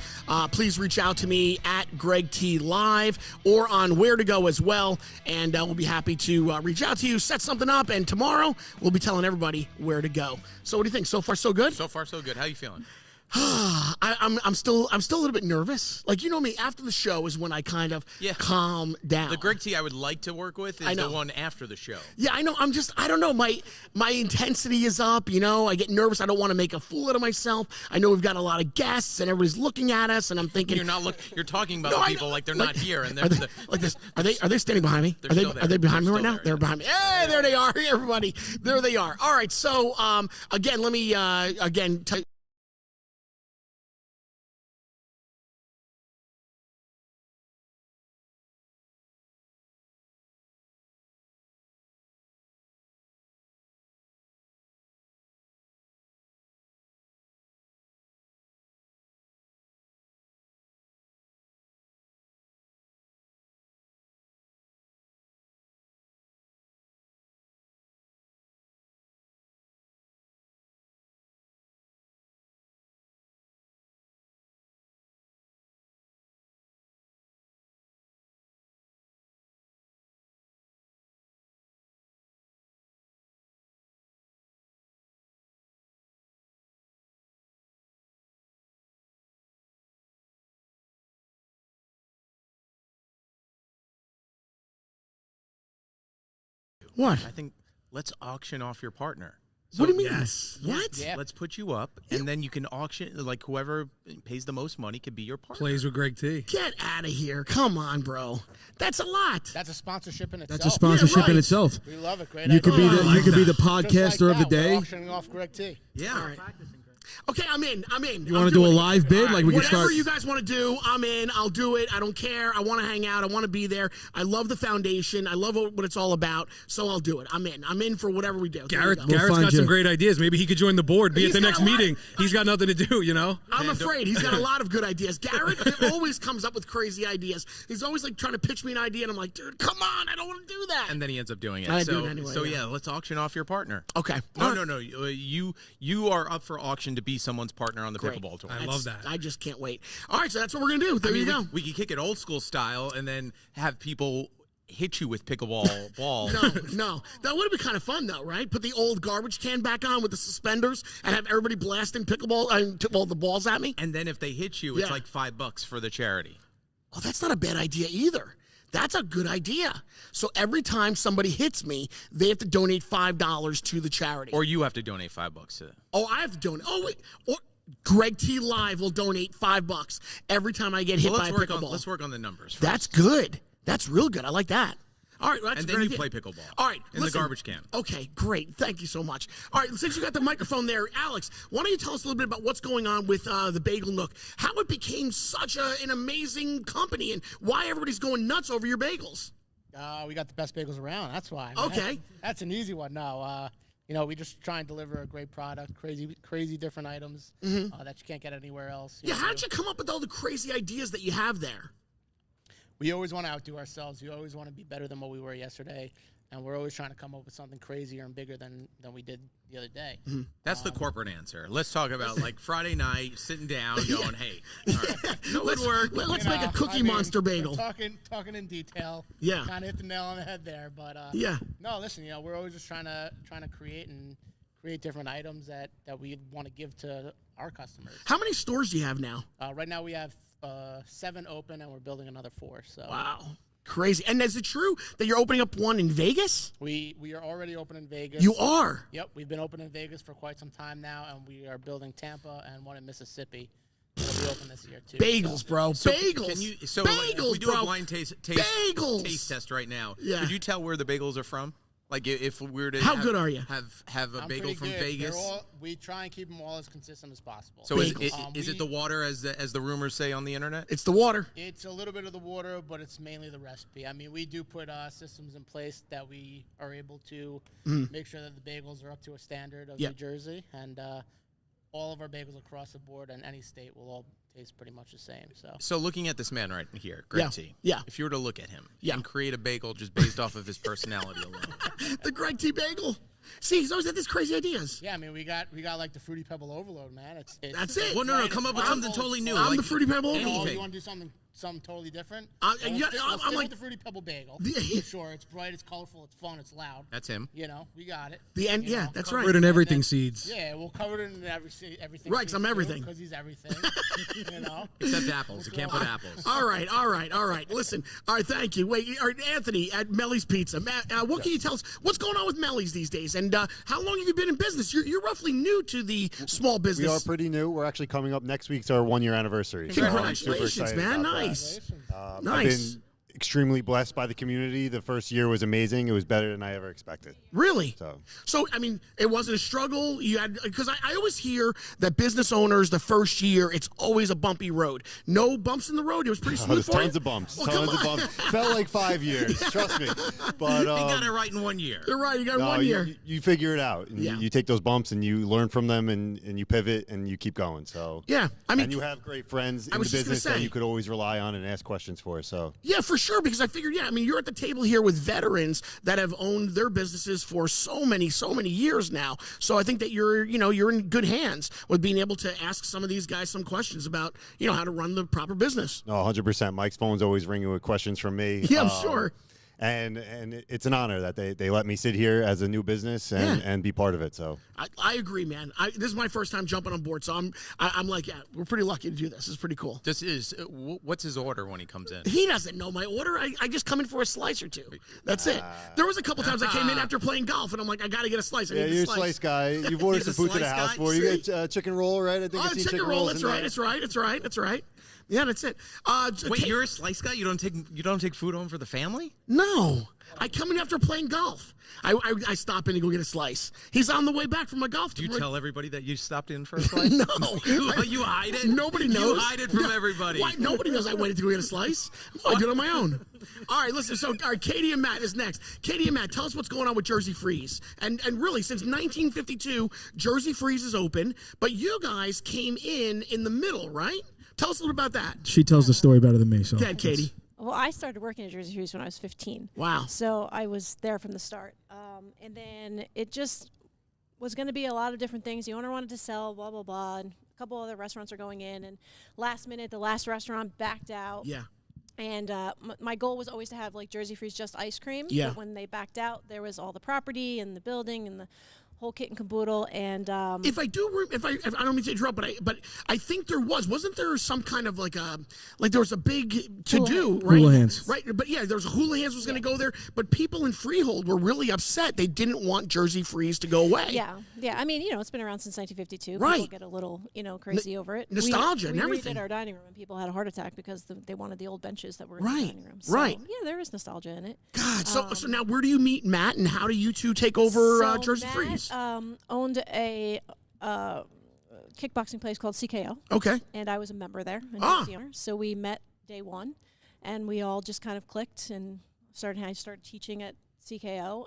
please reach out to me at Greg T Live or on Where to Go as well, and we'll be happy to reach out to you, set something up, and tomorrow we'll be telling everybody where to go. So what do you think? So far, so good? So far, so good. How you feeling? I'm still a little bit nervous. Like, you know me, after the show is when I kind of calm down. The Greg T I would like to work with is the one after the show. Yeah, I know. I don't know. My intensity is up, you know. I get nervous. I don't want to make a fool out of myself. I know we've got a lot of guests and everybody's looking at us, and I'm thinking you're talking about people like they're not here, and they're like this. Are they standing behind me? Are they behind me right now? They're behind me. Hey, there they are, everybody. There they are. All right. So again, let me tell you. What? I think let's auction off your partner. So, what do you mean? Yes. What? Yeah. Let's put you up, and then you can auction, like whoever pays the most money could be your partner. Plays with Greg T. Get out of here. Come on, bro. That's a lot. That's a sponsorship in itself. That's a sponsorship in itself. We love it. Great You could be idea. the you could be the podcaster like of the day. We're auctioning off Greg T. Yeah. All right. Okay, I'm in. You want to do a live bid? Like we can Whatever start. you guys want to do, I'm in. I'll do it. I don't care. I want to hang out. I want to be there. I love the foundation. I love what it's all about. So I'll do it. I'm in. I'm in for whatever we do. Garrett's got some great ideas. Maybe he could join the board, be at the next meeting. He's got nothing to do, you know? I'm afraid. He's got a lot of good ideas. Garrett always comes up with crazy ideas. He's always like trying to pitch me an idea, and I'm like, dude, come on. I don't want to do that. And then he ends up doing it. I do it anyway. So yeah, let's auction off your partner. Okay. No. You are up for auction to be someone's partner on the pickleball tour. I love that. I just can't wait. All right, so that's what we're gonna do. There you go. We could kick it old school style and then have people hit you with pickleball balls. No. That would have been kind of fun, though, right? Put the old garbage can back on with the suspenders and have everybody blasting the balls at me. And then if they hit you, it's like $5 for the charity. Oh, that's not a bad idea either. That's a good idea. So every time somebody hits me, they have to donate $5 to the charity. Or you have to donate $5 to them. Oh, I have to donate. Oh, wait. Or Greg T Live will donate $5 every time I get hit by a pickleball. Let's work on the numbers first. That's good. That's real good. I like that. All right, well, and then you play pickleball. All right, in the garbage can. Okay, great. Thank you so much. All right, since you got the microphone there, Alex, why don't you tell us a little bit about what's going on with the Bagel Nook, how it became such an amazing company, and why everybody's going nuts over your bagels? We got the best bagels around. That's why. Okay, that's an easy one. No, we just try and deliver a great product, crazy different items that you can't get anywhere else. How did you come up with all the crazy ideas that you have there? We always want to outdo ourselves. We always want to be better than what we were yesterday. And we're always trying to come up with something crazier and bigger than we did the other day. That's the corporate answer. Let's talk about, like, Friday night, sitting down, going, hey, all right, no good work. Let's make a Cookie Monster bagel. Talking in detail. Yeah. Kind of hit the nail on the head there. But, no, listen, we're always just trying to create different items that we want to give to our customers. How many stores do you have now? Right now we have 7 open, and we're building another 4. So wow, crazy! And is it true that you're opening up one in Vegas? We are already open in Vegas. You are? Yep, we've been open in Vegas for quite some time now, and we are building Tampa and one in Mississippi. We'll be open this year too. Bagels, bro. So bagels. If we do bro. a blind taste test right now, could you tell where the bagels are from? Like, if we were to good are you? Have a bagel from Vegas? We try and keep them all as consistent as possible. So is it the water, as the rumors say on the internet? It's the water. It's a little bit of the water, but it's mainly the recipe. I mean, we do put systems in place that we are able to make sure that the bagels are up to a standard of New Jersey, and all of our bagels across the board and any state will all taste pretty much the same. So looking at this man right here, Greg T. Yeah. If you were to look at him and create a bagel just based off of his personality alone. The Greg T. Bagel. See, he's always had these crazy ideas. Yeah, I mean, we got like the Fruity Pebble Overload, man. That's it. Well, no, come up with something totally new. I'm the Fruity Pebble Overload. You want to do something totally different? I'm like the Fruity Pebble Bagel. For sure, it's bright, it's colorful, it's fun, it's loud. That's him. We got it. That's right. Covered in everything seeds. Yeah, we'll cover it in everything. Right, because I'm everything. Because he's everything. Except apples. You can't put apples. All right. Listen. All right, thank you. Wait, Anthony at Meli's Pizza. What can you tell us? What's going on with Meli's these days? And how long have you been in business? You're roughly new to the small business. We are pretty new. We're actually coming up next week's our 1-year anniversary. Congratulations, man. Nice. I've been extremely blessed by the community. The first year was amazing. It was better than I ever expected. Really? So I mean, it wasn't a struggle. You had, because I always hear that business owners, the first year, it's always a bumpy road. No bumps in the road. It was pretty smooth for you. Tons of bumps. Tons of bumps. Felt like 5 years. Trust me. But you got it right in 1 year. You're right. You got 1 year. You figure it out. And you take those bumps and you learn from them and you pivot and you keep going. So yeah, I mean, and you have great friends in the business that you could always rely on and ask questions for. So yeah, for sure. Because I figured, I mean, you're at the table here with veterans that have owned their businesses for so many years now. So I think that you're in good hands with being able to ask some of these guys some questions about, how to run the proper business. No, 100%. Mike's phone's always ringing with questions from me. Yeah, I'm sure. And it's an honor that they let me sit here as a new business and be part of it. So I agree, man. This is my first time jumping on board, so I'm like, yeah, we're pretty lucky to do this. It's pretty cool. What's his order when he comes in? He doesn't know my order. I just come in for a slice or two. That's it. There was a couple times I came in after playing golf, and I'm like, I got to get a slice. You're a slice guy. You've ordered some food to the house for you. Get chicken roll, right? I think I've seen chicken roll. That's right. Yeah, that's it. Wait, you're a slice guy? You don't take food home for the family? No. I come in after playing golf. I stop in and go get a slice. He's on the way back from my golf. Do you tell everybody that you stopped in for a slice? No. You hide it? Nobody knows. You hide it from everybody. Why? Nobody knows I went in to go get a slice. I did it on my own. All right, listen. So, all right, Katie and Matt is next. Katie and Matt, tell us what's going on with Jersey Freeze. And really, since 1952, Jersey Freeze is open, but you guys came in the middle, right? Tell us a little about that. She tells the story better than me. So, go ahead, Katie. Well, I started working at Jersey Freeze when I was 15. Wow. So I was there from the start. And then it just was going to be a lot of different things. The owner wanted to sell, blah, blah, blah. And a couple other restaurants are going in. And last minute, the last restaurant backed out. Yeah. And my goal was always to have like Jersey Freeze just ice cream. Yeah. But when they backed out, there was all the property and the building and the whole kit and caboodle. And if I don't mean to interrupt, but I think wasn't there some kind of like there was a big to do, right? Hula Hands. Right, but yeah, there was a Hula Hands was going to go there, but people in Freehold were really upset. They didn't want Jersey Freeze to go away. Yeah. I mean, it's been around since 1952. Right. People get a little, crazy over it. Nostalgia and we everything. redid our dining room, and people had a heart attack because they wanted the old benches that were in Right. the dining room. So, Right. Yeah, there is nostalgia in it. God, so now where do you meet Matt, and how do you two take over Jersey Matt, Freeze? Owned a kickboxing place called CKO. Okay. And I was a member there. And Ah. he was the owner. So we met day one, and we all just kind of clicked and I started teaching at CKO.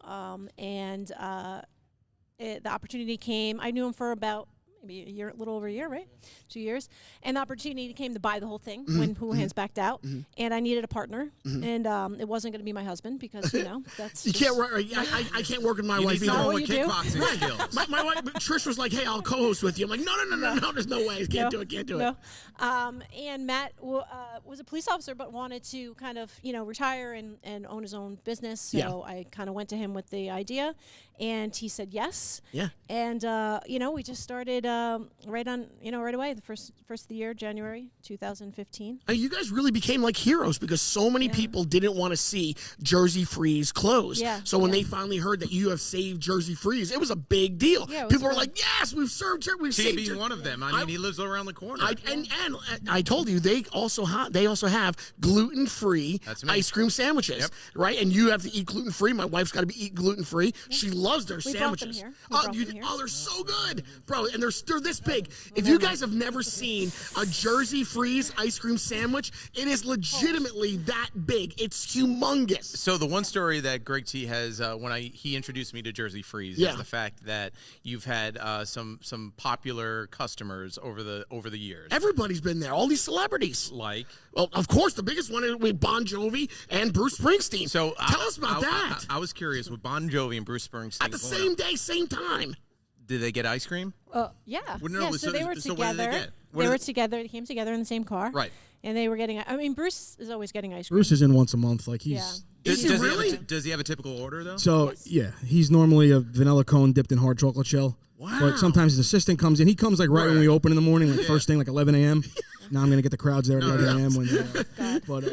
The opportunity came. I knew him for about maybe a little over a year, right? 2 years. And the opportunity came to buy the whole thing when Hula Hands backed out. And I needed a partner. And it wasn't going to be my husband because, that's You can't. I can't work with my wife either. what you do. Kickboxing skills. My wife Trish was like, "Hey, I'll co-host with you." I'm like, "No, there's no way. Can't do it." And Matt was a police officer, but wanted to kind of, retire and own his own business. So I kind of went to him with the idea, and he said yes. Yeah. And we just started right away. The first of the year, January 2015. You guys really became like heroes because so many people didn't want to see Jersey Freeze close. Yeah. So when they finally heard that you have saved Jersey Freeze, it was a big deal. Yeah, People were like, "Yes, we've saved being one of them. I mean, he lives around the corner. And I told you they also have gluten-free ice cream sandwiches, right? And you have to eat gluten-free. My wife's got to eat gluten-free. She loves their sandwiches. They're so good, bro. And they're this big. If you guys have never seen a Jersey Freeze ice cream sandwich, it is legitimately that big. It's humongous. So the one story that Greg T has when he introduced me to Jersey Freeze is the fact that you've had some popular customers over the years. Everybody's been there. All these celebrities. Like? Well, of course, the biggest one is with Bon Jovi and Bruce Springsteen. So tell us about that. I was curious with Bon Jovi and Bruce Springsteen at the same day, same time. Did they get ice cream? Yeah. So they were so together. what did they get? They were together. They came together in the same car. Right. And they were getting. I mean, Bruce is always getting ice cream. Bruce is in once a month. Like he's. Does he have a typical order though? So he's normally a vanilla cone dipped in hard chocolate shell. Wow. But sometimes his assistant comes in. He comes like right when we open in the morning, like first thing, like 11 a.m. Now I'm gonna get the crowds there at 11 a.m. when.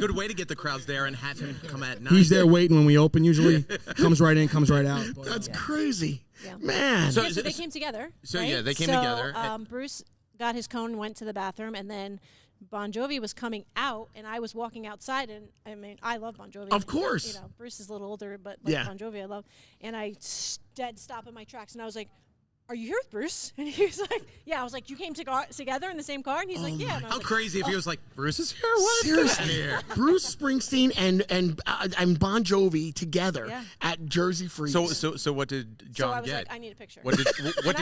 Good way to get the crowds there and have him come at night. He's there waiting when we open. Usually comes right in, comes right out. But, That's crazy, Yeah. man. So they came together. So right? they came together. Bruce got his cone and went to the bathroom, and then Bon Jovi was coming out, and I was walking outside, and I mean, I love Bon Jovi. Of course. Bruce is a little older, but Bon Jovi I love. And I dead stop in my tracks, and I was like, "Are you here with Bruce?" And he was like, "Yeah." I was like, "You came together in the same car?" And he's like, "Yeah." And I was How like, crazy if he was like, "Bruce is here? What is Seriously, here?" Bruce Springsteen and Bon Jovi together at Jersey Freeze. So what did John so I was get? like, "I need a picture." What did we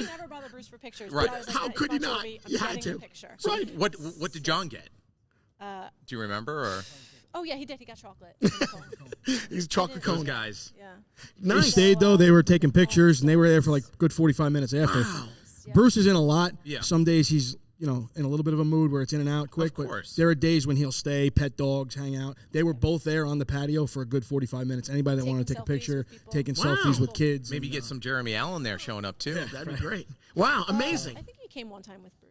never bother Bruce for pictures. Right. But I was like, How could you Bon not? Jovi, I'm You had getting to. a picture. Right. What did John get? Do you remember or? Oh yeah, he did. He got chocolate. He's chocolate cone guys. Yeah. They Nice. stayed though. They were taking pictures, and they were there for like good 45 minutes after. Wow. Bruce is in a lot. Yeah. Some days he's in a little bit of a mood where it's in and out quick. Of course. But there are days when he'll stay, pet dogs, hang out. They were both there on the patio for a good 45 minutes. Anybody that wanted to take a picture, taking selfies with kids. Maybe get some Jeremy Allen there showing up too. Yeah, that'd be great. Wow, amazing. I think he came one time with Bruce.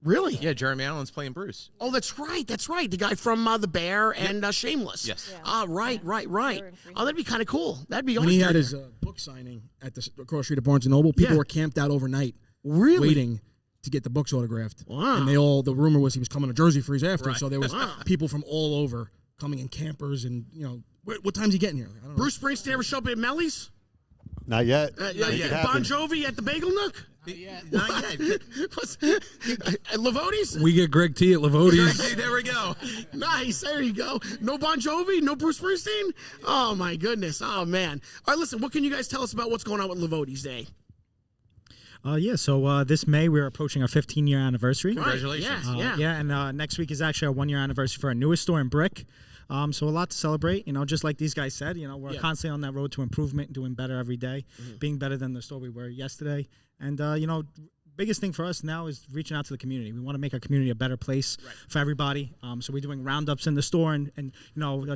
Really? Yeah, Jeremy Allen's playing Bruce. Oh, that's right. The guy from The Bear and Shameless. Yes. Ah, right. Oh, that'd be kind of cool. That'd be When awesome. he had his book signing at the across the street at Barnes & Noble, people were camped out overnight waiting to get the books autographed. Wow. And the rumor was he was coming to Jersey Freeze after, Right. so there was people from all over coming in campers and, what time's he getting here? I don't know. Bruce Springsteen ever show up at Meli's? Not yet. Bon Jovi at the Bagel Nook? Not yet. Livoti's? We get Greg T at Livoti's. There we go. Nice. There you go. No Bon Jovi? No Bruce Springsteen? Oh, my goodness. Oh, man. All right, listen, what can you guys tell us about what's going on with Livoti's Day? So this May we're approaching our 15-year anniversary. Congratulations. And next week is actually our 1-year anniversary for our newest store in Brick. So a lot to celebrate, just like these guys said, we're constantly on that road to improvement, doing better every day, being better than the store we were yesterday. And, biggest thing for us now is reaching out to the community. We want to make our community a better place for everybody. So we're doing roundups in the store and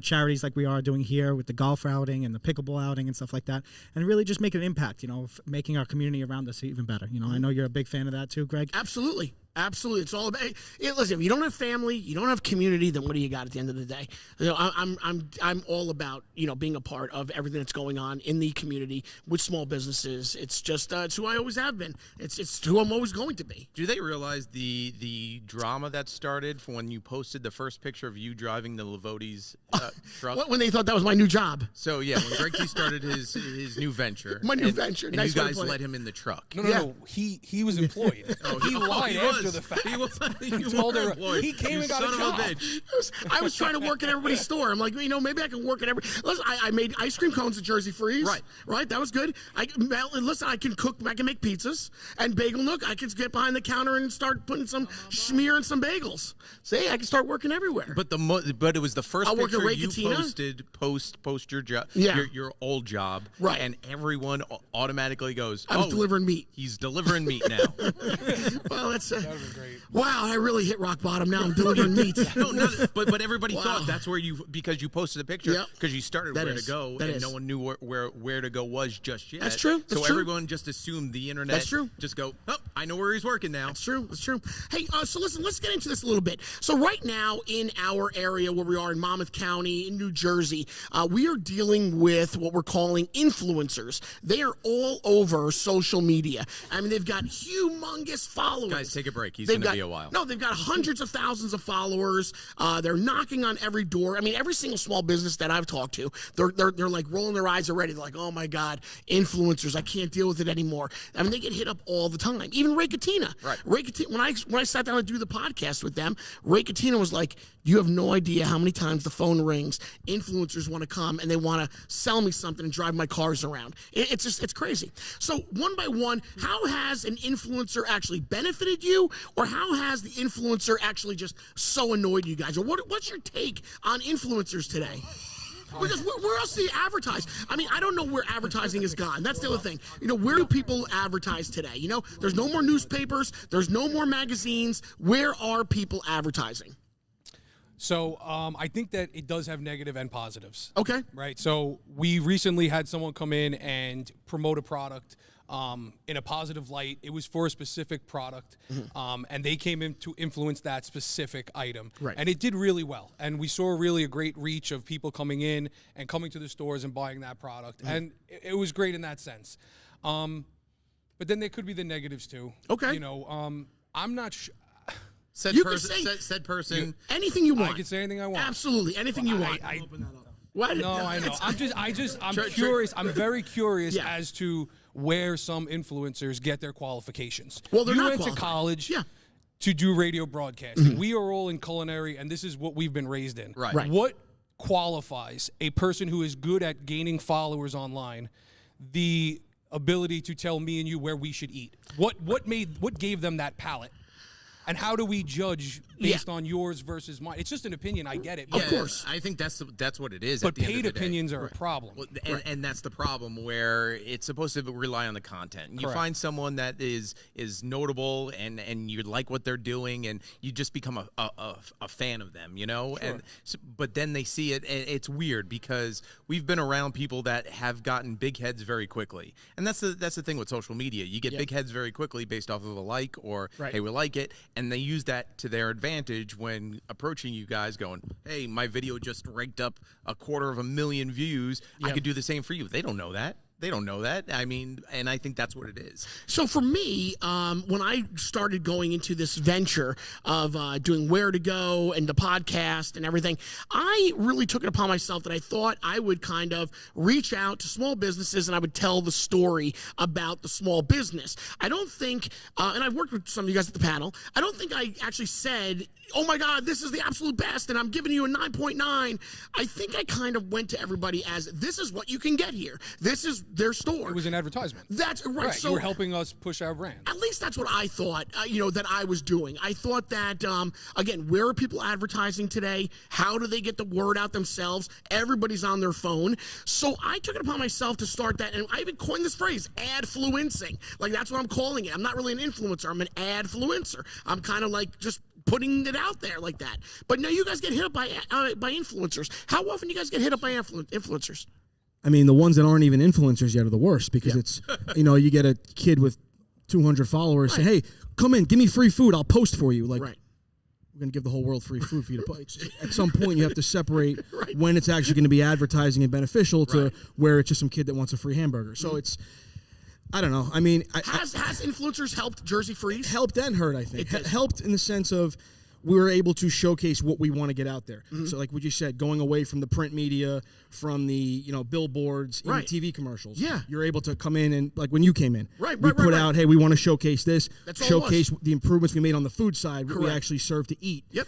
charities like we are doing here with the golf outing and the pickleball outing and stuff like that, and really just make an impact. Making our community around us even better. I know you're a big fan of that too, Greg. Absolutely. Absolutely, it's all about. Listen, if you don't have family, you don't have community, then what do you got at the end of the day? I'm all about being a part of everything that's going on in the community with small businesses. It's just it's who I always have been. It's who I'm always going to be. Do they realize the drama that started from when you posted the first picture of you driving the Livoti's truck? When they thought that was my new job. So yeah, when Greg T started his new venture, my new venture, and nice you guys let him in the truck. No, he was employed. He lied after the fact. He told her he came and got a job. I was trying to work at everybody's store. I'm like, maybe I can work at every. Listen, I made ice cream cones at Jersey Freeze. Right. That was good. Listen, I can cook. I can make pizzas. And Bagel Nook, I can get behind the counter and start putting some schmear and some bagels. See, I can start working everywhere. But it was the first picture you posted post your job, your old job, right? And everyone automatically goes, I was delivering meat. He's delivering meat now. Well, that would be great. Wow, I really hit rock bottom. Now I'm delivering meat. But everybody thought that's where because you posted a picture because you started where to go and no one knew where to go was just yet. That's true. So everyone just assumed the internet. That's true. Just go, I know where he's working now. That's true. Hey, so listen, let's get into this a little bit. So right now in our area where we are in Monmouth County in New Jersey, we are dealing with what we're calling influencers. They are all over social media. I mean, they've got humongous followers. Guys, take a break. He's going to be a while. No, they've got hundreds of thousands of followers. They're knocking on every door. I mean, every single small business that I've talked to, they're like rolling their eyes already. They're like, oh my God, influencers, I can't deal with it anymore. I mean, they get hit up all the time. Even Ray Catena. Right. Ray Catena, when I sat down to do the podcast with them, Ray Catena was like, you have no idea how many times the phone rings. Influencers want to come and they want to sell me something and drive my cars around. It's crazy. So one by one, how has an influencer actually benefited you, or how has the influencer actually just so annoyed you guys? Or what's your take on influencers today? Because where else do you advertise? I mean, I don't know where advertising is gone. That's the other thing. Where do people advertise today? There's no more newspapers. There's no more magazines. Where are people advertising? So I think that it does have negative and positives. Okay. Right. So we recently had someone come in and promote a product in a positive light. It was for a specific product, and they came in to influence that specific item. Right. And it did really well. And we saw really a great reach of people coming in and coming to the stores and buying that product. And it was great in that sense. But then there could be the negatives too. Okay. I'm not sure. Said person. Anything you want. I can say anything I want. Absolutely, anything you want. What? No, I know. I'm curious. I'm very curious as to where some influencers get their qualifications. Well, they're not went to college to do radio broadcasting. We are all in culinary, and this is what we've been raised in. Right. What qualifies a person who is good at gaining followers online the ability to tell me and you where we should eat? What gave them that palate? And how do we judge based on yours versus mine? It's just an opinion. I get it. Of course. I think that's what it is. But at the paid end of the opinions day. are a problem. Well, and that's the problem where it's supposed to rely on the content. You find someone that is notable and you like what they're doing and you just become a fan of them, And but then they see it and it's weird because we've been around people that have gotten big heads very quickly. And that's the thing with social media. You get big heads very quickly based off of a like or hey, we like it. And they use that to their advantage when approaching you guys going, hey, my video just ranked up 250,000 views. I could do the same for you. They don't know that. They don't know that. I mean, and I think that's what it is. So for me, when I started going into this venture of doing Where to Go and the podcast and everything, I really took it upon myself that I thought I would kind of reach out to small businesses and I would tell the story about the small business. I don't think, and I've worked with some of you guys at the panel, I don't think I actually said, oh my God, this is the absolute best and I'm giving you a 9.9. I think I kind of went to everybody as, this is what you can get here. This is their store. It was an advertisement. That's right. So you were helping us push our brand. At least that's what I thought, that I was doing. I thought that, again, where are people advertising today? How do they get the word out themselves? Everybody's on their phone. So I took it upon myself to start that, and I even coined this phrase, adfluencing. Like, that's what I'm calling it. I'm not really an influencer. I'm an adfluencer. I'm kind of like just putting it out there like that. But now you guys get hit up by influencers. How often do you guys get hit up by influencers? I mean, the ones that aren't even influencers yet are the worst because it's, you get a kid with 200 followers say, hey, come in, give me free food, I'll post for you. Like, we're going to give the whole world free food for you to post. At some point, you have to separate when it's actually going to be advertising and beneficial to where it's just some kid that wants a free hamburger. So it's, I don't know. I mean, has influencers helped Jersey Freeze? Helped and hurt, I think. Helped in the sense of we were able to showcase what we want to get out there. So like what you said, going away from the print media, from the billboards, even TV commercials. Yeah, you're able to come in and like when you came in, we put out, hey, we want to showcase this, showcase the improvements we made on the food side, what we actually serve to eat. Yep.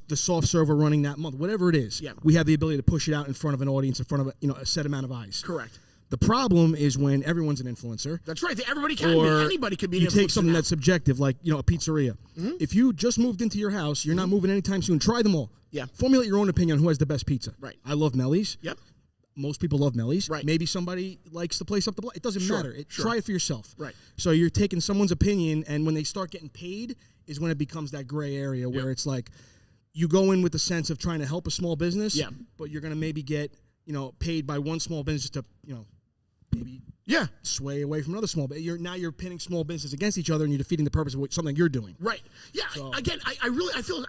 The soft serve we're running that month, whatever it is. We have the ability to push it out in front of an audience, in front of a set amount of eyes. Correct. The problem is when everyone's an influencer. That's right. Everybody can be. Anybody can be an influencer. You take something that's subjective, like a pizzeria. If you just moved into your house, you're not moving anytime soon. Try them all. Yeah. Formulate your own opinion on who has the best pizza. Right. I love Meli's. Yep. Most people love Meli's. Right. Maybe somebody likes the place up the block. It doesn't matter. Try it for yourself. Right. So you're taking someone's opinion, and when they start getting paid is when it becomes that gray area where it's like you go in with the sense of trying to help a small business, but you're going to maybe get paid by one small business to maybe sway away from another small business. You're pitting small businesses against each other, and you're defeating the purpose of something you're doing. Right. Yeah. So. Again, I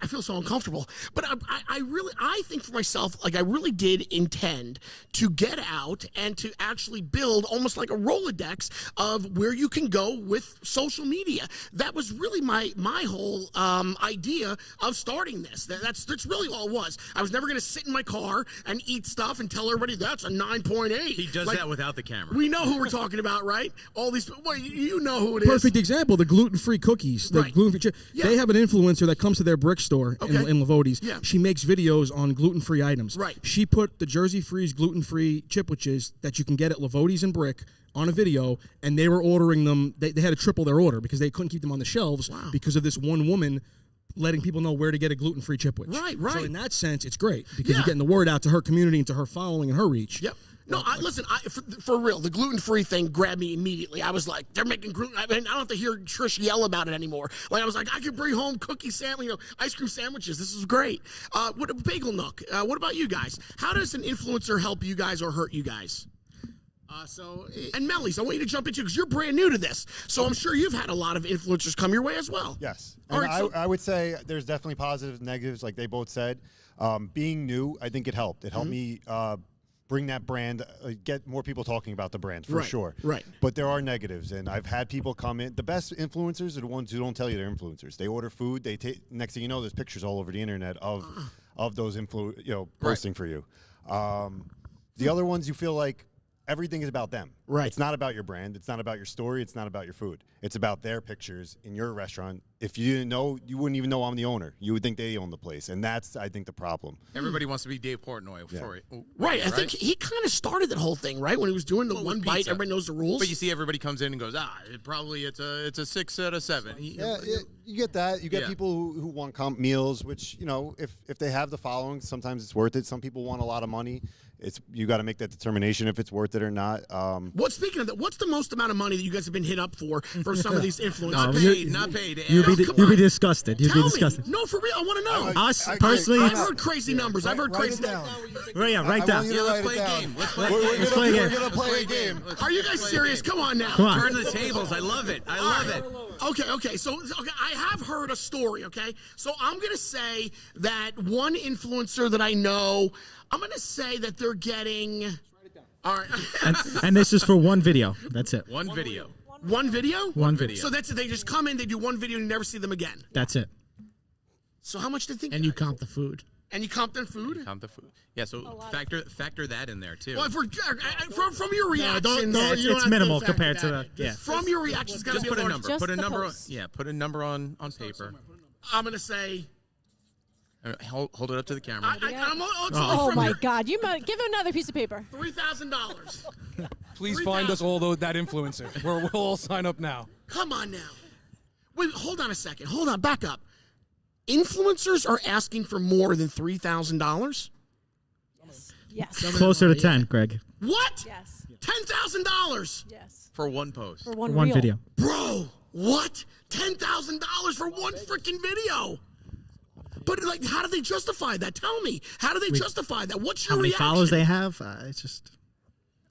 feel so uncomfortable, but I think for myself, like I really did intend to get out and to actually build almost like a Rolodex of where you can go with social media. That was really my whole idea of starting this. That's really all it was. I was never going to sit in my car and eat stuff and tell everybody that's a 9.8. He does that without the camera. We know who we're talking about, right? All these, well, you know who it is. Perfect example: the gluten-free cookies, the gluten-free chip. They have an influencer that comes to their brick store in Livoti's. Yeah. She makes videos on gluten-free items. Right. She put the Jersey Freeze gluten-free chipwiches that you can get at Livoti's and Brick on a video, and they were ordering them. They had to triple their order because they couldn't keep them on the shelves because of this one woman letting people know where to get a gluten-free chipwich. Right. So in that sense, it's great because you're getting the word out to her community and to her following and her reach. Yep. No, listen, for real, the gluten-free thing grabbed me immediately. I was like, they're making gluten. I mean, I don't have to hear Trish yell about it anymore. Like, I was like, I can bring home ice cream sandwiches. This is great. What Bagel Nook? What about you guys? How does an influencer help you guys or hurt you guys? And Meli's, I want you to jump into because you're brand new to this. So I'm sure you've had a lot of influencers come your way as well. Yes. And I would say there's definitely positives and negatives, like they both said. Being new, I think it helped. It helped me bring that brand, get more people talking about the brand for sure. Right. But there are negatives, and I've had people come in. The best influencers are the ones who don't tell you they're influencers. They order food. They next thing you know, there's pictures all over the internet of those posting for you. The other ones, you feel like everything is about them. Right. It's not about your brand. It's not about your story. It's not about your food. It's about their pictures in your restaurant. If you didn't know, you wouldn't even know I'm the owner. You would think they own the place, and that's, I think, the problem. Everybody wants to be Dave Portnoy for it. Right. I think he kind of started that whole thing, right? When he was doing the one bite, everybody knows the rules. But you see, everybody comes in and goes, it's a 6 out of 7. Yeah, you get that. You get people who want comp meals, which, if they have the following, sometimes it's worth it. Some people want a lot of money. You got to make that determination if it's worth it or not. Speaking of that, what's the most amount of money that you guys have been hit up for some of these influencers? Not paid. You'd be disgusted. You'd be disgusted. No, for real. I want to know. Us personally, I've heard crazy numbers. I've heard crazy numbers. Write down. Let's play a game. We're gonna play a game. Are you guys serious? Come on now. Turn the tables. I love it. Okay. So I have heard a story. Okay, so I'm gonna say that one influencer that I know, I'm gonna say that they're getting. All right. and this is for one video. That's it. One video. One video? One video. So that's it. They just come in, they do one video, and you never see them again. That's it. So how much do you think? And you comp the food. And you comp their food? Comp the food. Yeah, so factor that in there, too. Well, from your reaction, it's minimal compared to the. From your reaction, it's got to be put a number. Just Put a number. post. Put a number on paper. I'm going to say Hold it up to the camera. Oh my God! You might give him another piece of paper. $3,000. Please find us all that influencer. We'll all sign up now. Come on now. Wait, hold on a second. Hold on, back up. Influencers are asking for more than $3,000? Yes. Closer to 10, Greg. What? Yes. $10,000? Yes. For one post. For one One reel. video. Bro, what? $10,000 for one freaking video? But like, how do they justify that? Tell me. How do they justify that? What's your How many reaction? followers they have? It's just...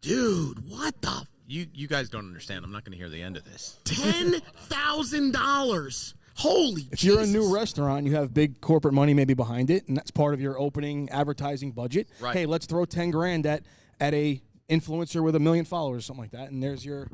Dude, what the? You guys don't understand. I'm not going to hear the end of this. $10,000. Holy If you're a new restaurant, you have big corporate money maybe behind it, and that's part of your opening advertising budget. Right. Hey, let's throw 10 grand at a influencer with 1 million followers, something like that, and there's your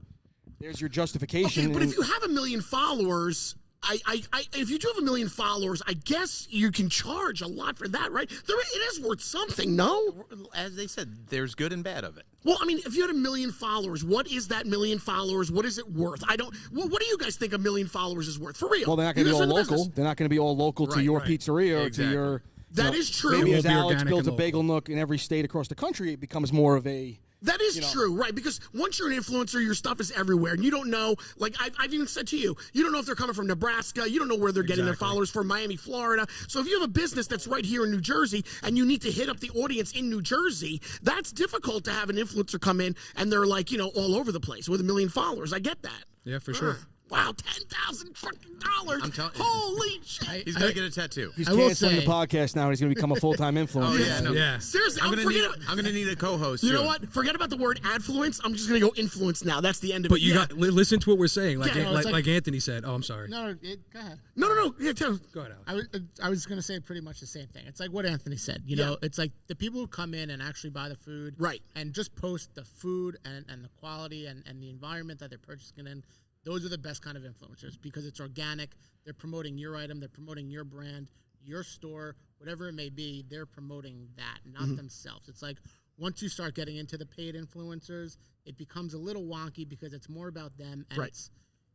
justification. Okay, but if you have 1 million followers, if you do have 1 million followers, I guess you can charge a lot for that, right? It is worth something, no? As they said, there's good and bad of it. Well, I mean, if you had 1 million followers, what is that 1 million followers? What is it worth? What do you guys think 1 million followers is worth? For real? Well, they're not going to be all local. They're not going to be all local to your pizzeria or to your. That is true. Maybe as Alex builds a Bagel Nook in every state across the country, it becomes more of a. That is true, right? Because once you're an influencer, your stuff is everywhere, and you don't know. Like I've even said to you, you don't know if they're coming from Nebraska. You don't know where they're getting their followers from, Miami, Florida. So if you have a business that's right here in New Jersey, and you need to hit up the audience in New Jersey, that's difficult to have an influencer come in and they're like, all over the place with 1 million followers. I get that. Yeah, for sure. Wow, $10,000 fucking dollars! I'm telling you. Holy shit! He's gonna get a tattoo. He's canceling the podcast now. And he's going to become a full-time influencer. Oh yeah, no. Yeah. Seriously, I'm gonna need a co-host. You know what? Forget about the word adfluence. I'm just gonna go influence now. That's the end of But it. you got listen to what we're saying, like Yeah, like Anthony said. Oh, I'm sorry. No, go ahead. No. Yeah, tell. Go ahead, Alex. I was going to say pretty much the same thing. It's like what Anthony said. You know, it's like the people who come in and actually buy the food, right, and just post the food and the quality and the environment that they're purchasing in. Those are the best kind of influencers because it's organic. They're promoting your item. They're promoting your brand, your store, whatever it may be. They're promoting that, not themselves. It's like once you start getting into the paid influencers, it becomes a little wonky because it's more about them, and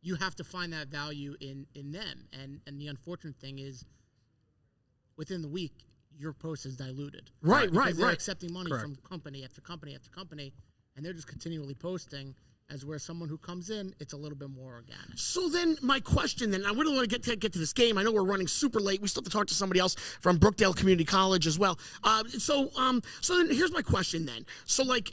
you have to find that value in them. And the unfortunate thing is, within the week, your post is diluted. Right. They're accepting money from company after company after company, and they're just continually posting. As where someone who comes in, it's a little bit more organic. So then, my question then, I really want to get to this game. I know we're running super late. We still have to talk to somebody else from Brookdale Community College as well. So then here's my question then. So like,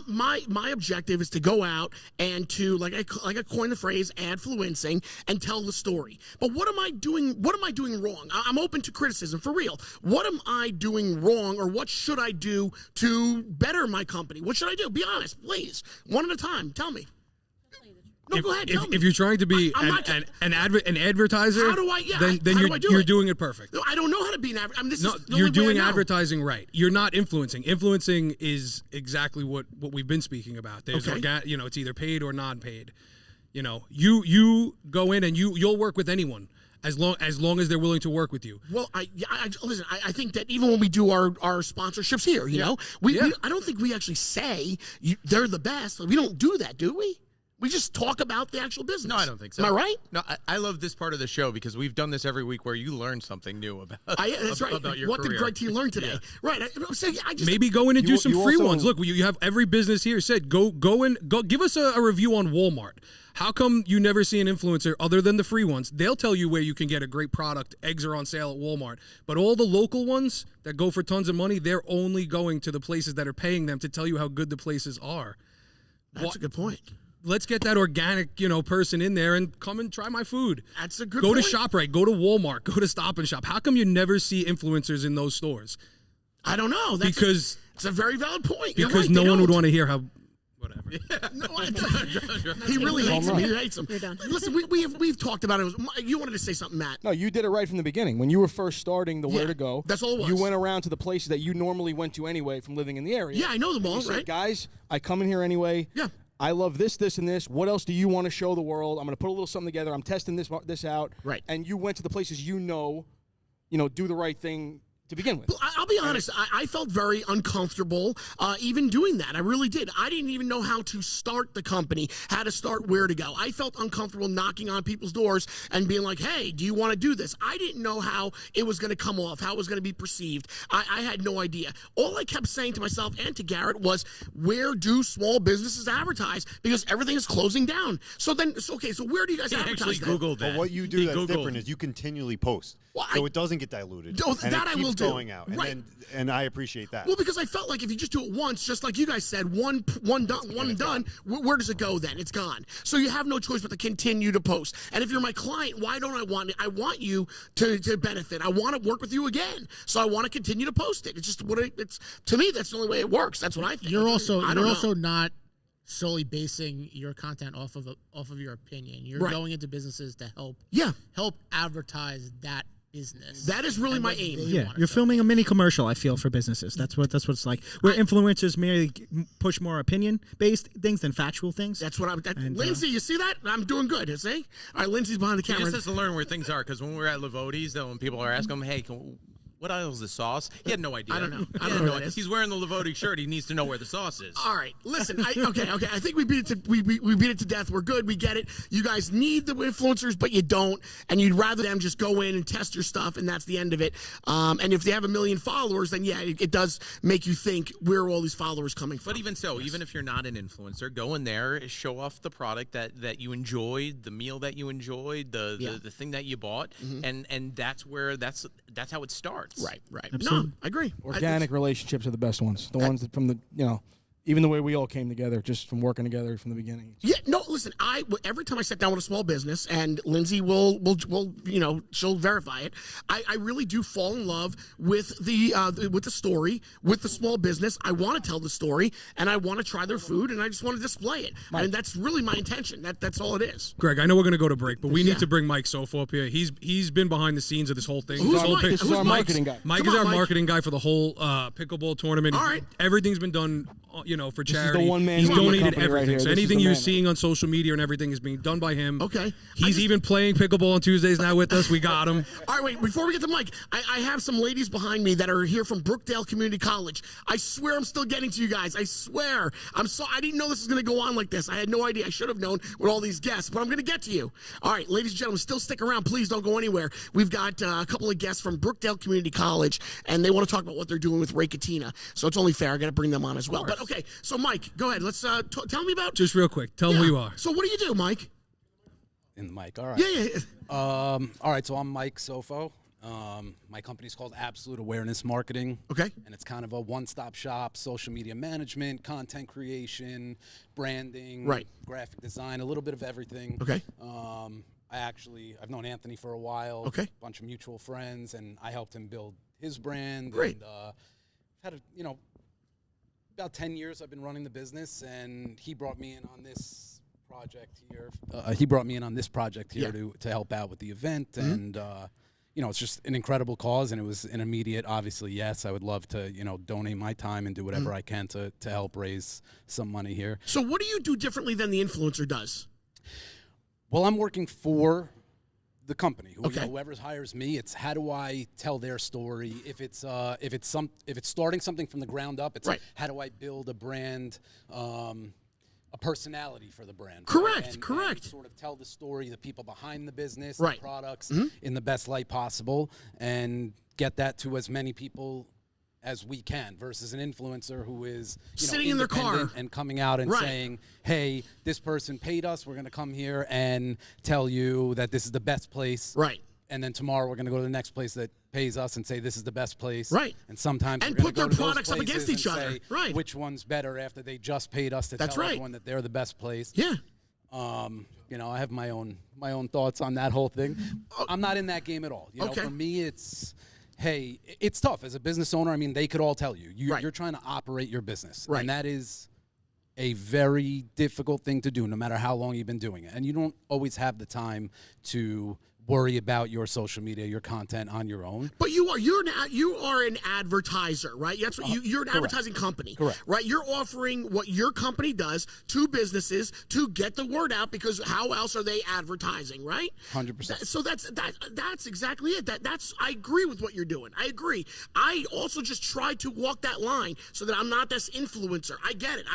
my objective is to go out and to like I coined the phrase adfluencing and tell the story. But what am I doing? What am I doing wrong? I'm open to criticism for real. What am I doing wrong, or what should I do to better my company? What should I do? Be honest, please. One at a time. Tell me. No, go ahead. If you're trying to be an advertiser, how do I? Yeah, then you're doing it perfect. No, I don't know how to be an advertiser. You're doing advertising right. You're not influencing. Influencing is exactly what we've been speaking about. There's it's either paid or non-paid. You go in and you'll work with anyone as long as they're willing to work with you. Well, listen. I think that even when we do our sponsorships here, you know, we I don't think we actually say they're the best. We don't do that, do we? We just talk about the actual business. No, I don't think so. Am I right? No, I love this part of the show because we've done this every week where you learn something new about. That's right. About your what career. did Greg T learn today? Yeah. Right. I just maybe go in and do some free ones. Look, you have every business here said go give us a review on Walmart. How come you never see an influencer other than the free ones? They'll tell you where you can get a great product. Eggs are on sale at Walmart. But all the local ones that go for tons of money, they're only going to the places that are paying them to tell you how good the places are. That's a good point. Let's get that organic, person in there and come and try my food. That's a good point. Go point. to ShopRite, go to Walmart, go to Stop and Shop. How come you never see influencers in those stores? I don't know. It's a very valid point. Because no one would want to hear how. Whatever. Yeah. No, he really hates him. He hates him. You're done. Listen, we've talked about it. You wanted to say something, Matt? No, you did it right from the beginning. When you were first starting the Where to Go, that's all it was. You went around to the places that you normally went to anyway from living in the area. Yeah, I know them all, you right? said, guys, I come in here anyway. Yeah. I love this, this, and this. What else do you want to show the world? I'm going to put a little something together. I'm testing this out. Right. And you went to the places do the right thing to begin with. I'll be honest, I felt very uncomfortable even doing that. I really did. I didn't even know how to start the company, how to start, where to go. I felt uncomfortable knocking on people's doors and being like, hey, do you want to do this? I didn't know how it was going to come off, how it was going to be perceived. I had no idea. All I kept saying to myself and to Garrett was, where do small businesses advertise? Because everything is closing down. So where do you guys advertise then? Googled that. But what you do that's different is you continually post. Well, so it doesn't get diluted. No, that I will do. Going out, right. And I appreciate that. Well, because I felt like if you just do it once, just like you guys said, one and done, where does it go then? It's gone. So you have no choice but to continue to post. And if you're my client, why don't I want it? I want you to benefit. I want to work with you again. So I want to continue to post it. It's just it's to me, that's the only way it works. That's what I think. You're also not solely basing your content off of your opinion. You're going into businesses to help advertise that business. That is really my aim. Yeah, you're filming a mini commercial, I feel, for businesses. That's what it's like. Where influencers merely push more opinion-based things than factual things. That's what Lindsay, you see that? I'm doing good, see? All right, Lindsay's behind the camera. He just has to learn where things are, because when we're at Livoti's, though, when people are asking him, hey, what aisle is the sauce? He had no idea. I don't know. I don't know what it is. He's wearing the Livoti shirt. He needs to know where the sauce is. All right. Listen. Okay. I think we beat it to death. We're good. We get it. You guys need the influencers, but you don't, and you'd rather them just go in and test your stuff, and that's the end of it. And if they have 1 million followers, then yeah, it does make you think, where are all these followers coming from? But even so, even if you're not an influencer, go in there, show off the product that you enjoyed, the meal that you enjoyed, the thing that you bought, and that's how it starts. Right. Absolutely. No, I agree. Organic relationships are the best ones. The ones that from the, even the way we all came together, just from working together from the beginning. Yeah, no, listen, every time I sit down with a small business, and Lindsay will she'll verify it, I really do fall in love with the story, with the small business. I want to tell the story, and I want to try their food, and I just want to display it. And that's really my intention. That's all it is. Greg, I know we're going to go to break, but we need to bring Mike Sofa up here. He's been behind the scenes of this whole thing. Who's Mike? This is our marketing guy. Mike is our marketing guy for the whole pickleball tournament. All right. Everything's been done, for charity. This is the one man He's in the donated company right everything. here. So This is anything the you're man. seeing on social media and everything is being done by him. Okay. He's even playing pickleball on Tuesdays now with us. We got him. All right, wait, before we get to Mike, I have some ladies behind me that are here from Brookdale Community College. I swear I'm still getting to you guys. I swear. I didn't know this was going to go on like this. I had no idea. I should have known with all these guests, but I'm going to get to you. All right, ladies and gentlemen, still stick around. Please don't go anywhere. We've got a couple of guests from Brookdale Community College, and they want to talk about what they're doing with Ray Catena. So it's only fair. I got to bring them on as well. But okay, so Mike, go ahead. Let's tell me about. Just real quick, tell them who you are. So what do you do, Mike? In the mic, all right. Yeah. All right, so I'm Mike Sofo. My company's called Absolute Awareness Marketing. Okay. And it's kind of a one-stop shop, social media management, content creation, branding, graphic design, a little bit of everything. Okay. I've known Anthony for a while. Okay. A bunch of mutual friends, and I helped him build his brand. Great. And about 10 years I've been running the business, and he brought me in on this project here. To help out with the event, and it's just an incredible cause, and it was an immediate, obviously, yes, I would love to, donate my time and do whatever I can to help raise some money here. So what do you do differently than the influencer does? Well, I'm working for the company. Whoever hires me, it's how do I tell their story? If it's starting something from the ground up, it's how do I build a brand, a personality for the brand. Correct. And sort of tell the story, the people behind the business, the products in the best light possible, and get that to as many people as we can, versus an influencer who is sitting in their car and coming out and saying, hey, this person paid us, we're going to come here and tell you that this is the best place. Right. And then tomorrow we're going to go to the next place that pays us and say this is the best place. Right. And sometimes and we're put their go to products those up against each other. Say right. Which one's better after they just paid us to tell everyone that they're the best place. Yeah. I have my own thoughts on that whole thing. I'm not in that game at all. For me, it's tough as a business owner. I mean, they could all tell you you're trying to operate your business, and that is a very difficult thing to do, no matter how long you've been doing it. And you don't always have the time to worry about your social media, your content on your own. But you are an advertiser, right? That's what you're an advertising company, correct? Right? You're offering what your company does to businesses to get the word out, because how else are they advertising, right? 100%. So that's exactly it. I agree with what you're doing. I agree. I also just try to walk that line so that I'm not this influencer. I get it.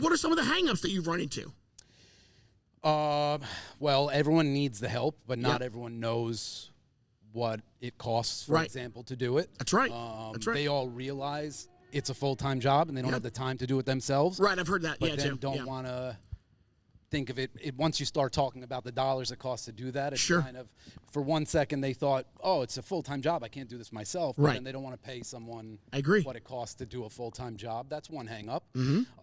What are some of the hangups that you've run into? Well, everyone needs the help, but not everyone knows what it costs, for example, to do it. That's right. They all realize it's a full-time job, and they don't have the time to do it themselves. Right, I've heard that. But then don't want to think of it. Once you start talking about the dollars it costs to do that, it's kind of, for 1 second, they thought, oh, it's a full-time job. I can't do this myself. But then they don't want to pay someone what it costs to do a full-time job. That's one hang-up.